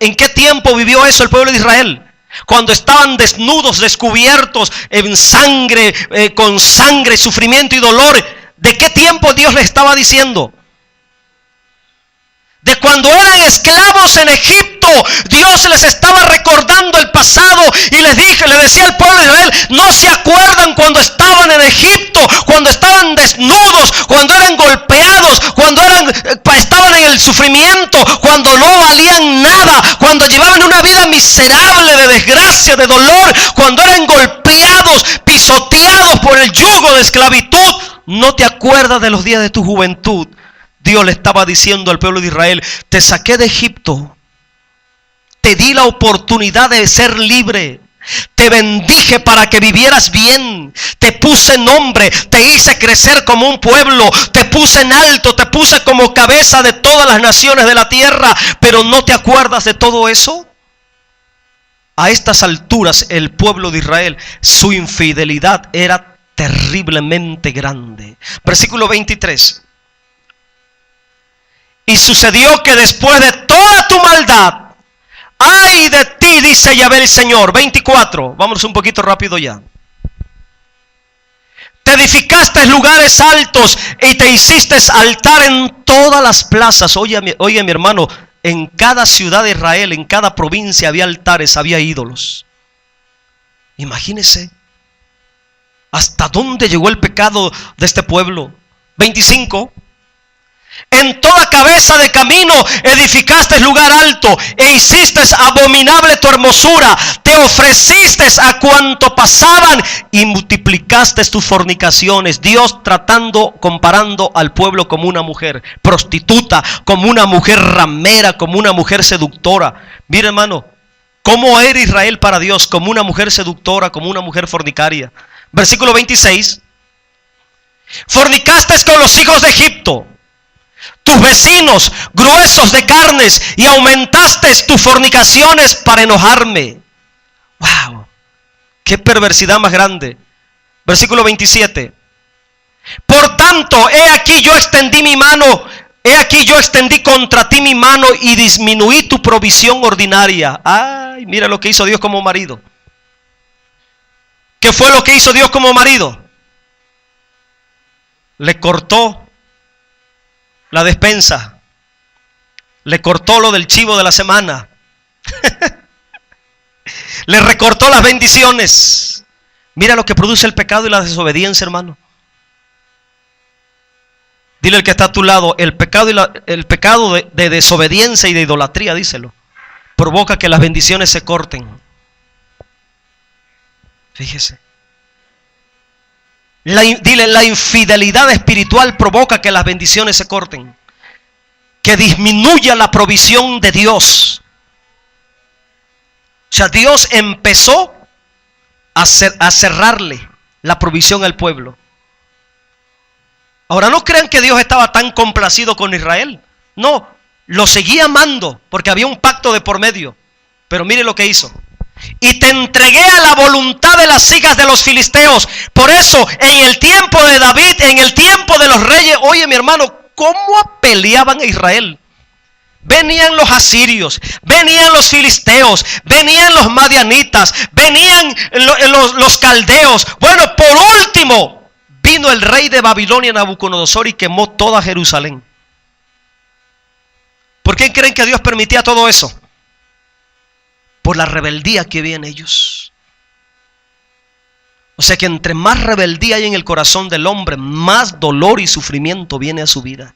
¿En qué tiempo vivió eso el pueblo de Israel? Cuando estaban desnudos, descubiertos en sangre, con sangre, sufrimiento y dolor. ¿De qué tiempo Dios les estaba diciendo? De cuando eran esclavos en Egipto. Dios les estaba recordando el pasado y le decía al pueblo de Israel: no se acuerdan cuando estaban en Egipto, cuando estaban desnudos, cuando eran golpeados, cuando estaban en el sufrimiento, cuando no valían nada, cuando llevaban una vida miserable de desgracia, de dolor, cuando eran golpeados, pisoteados por el yugo de esclavitud. ¿No te acuerdas de los días de tu juventud? Dios le estaba diciendo al pueblo de Israel: te saqué de Egipto, te di la oportunidad de ser libre, te bendije para que vivieras bien, te puse nombre, te hice crecer como un pueblo, te puse en alto, te puse como cabeza de todas las naciones de la tierra. Pero ¿no te acuerdas de todo eso? A estas alturas el pueblo de Israel, su infidelidad era terriblemente grande. Versículo 23. Y sucedió que después de toda tu maldad, ay de ti, dice Yahvé el Señor. 24, vámonos un poquito rápido ya. Te edificaste lugares altos y te hiciste altar en todas las plazas. Oye mi hermano, en cada ciudad de Israel, en cada provincia había altares, había ídolos. Imagínese hasta dónde llegó el pecado de este pueblo. 25. En toda cabeza de camino edificaste lugar alto e hiciste abominable tu hermosura. Te ofreciste a cuanto pasaban y multiplicaste tus fornicaciones. Dios comparando al pueblo como una mujer prostituta, como una mujer ramera, como una mujer seductora. Mira, hermano, ¿cómo era Israel para Dios? Como una mujer seductora, como una mujer fornicaria. Versículo 26. Fornicaste con los hijos de Egipto, tus vecinos, gruesos de carnes, y aumentaste tus fornicaciones para enojarme. ¡Wow! ¡Qué perversidad más grande! Versículo 27. Por tanto, he aquí yo extendí mi mano, he aquí yo extendí contra ti mi mano y disminuí tu provisión ordinaria. ¡Ay! Mira lo que hizo Dios como marido. ¿Qué fue lo que hizo Dios como marido? Le cortó la despensa, le cortó lo del chivo de la semana, le recortó las bendiciones. Mira lo que produce el pecado y la desobediencia, hermano. Dile al que está a tu lado, el pecado de desobediencia y de idolatría, díselo, provoca que las bendiciones se corten. Fíjese. Dile, la infidelidad espiritual provoca que las bendiciones se corten, que disminuya la provisión de Dios. O sea, Dios empezó a cerrarle la provisión al pueblo. Ahora, no crean que Dios estaba tan complacido con Israel. No, lo seguía amando porque había un pacto de por medio. Pero mire lo que hizo. Y te entregué a la voluntad de las hijas de los filisteos. Por eso, en el tiempo de David, en el tiempo de los reyes, oye mi hermano, ¿cómo peleaban a Israel? Venían los asirios, venían los filisteos, venían los madianitas, venían los caldeos. Bueno, por último, vino el rey de Babilonia, Nabucodonosor, y quemó toda Jerusalén. ¿Por qué creen que Dios permitía todo eso? Por la rebeldía que había en ellos. O sea que entre más rebeldía hay en el corazón del hombre, más dolor y sufrimiento viene a su vida.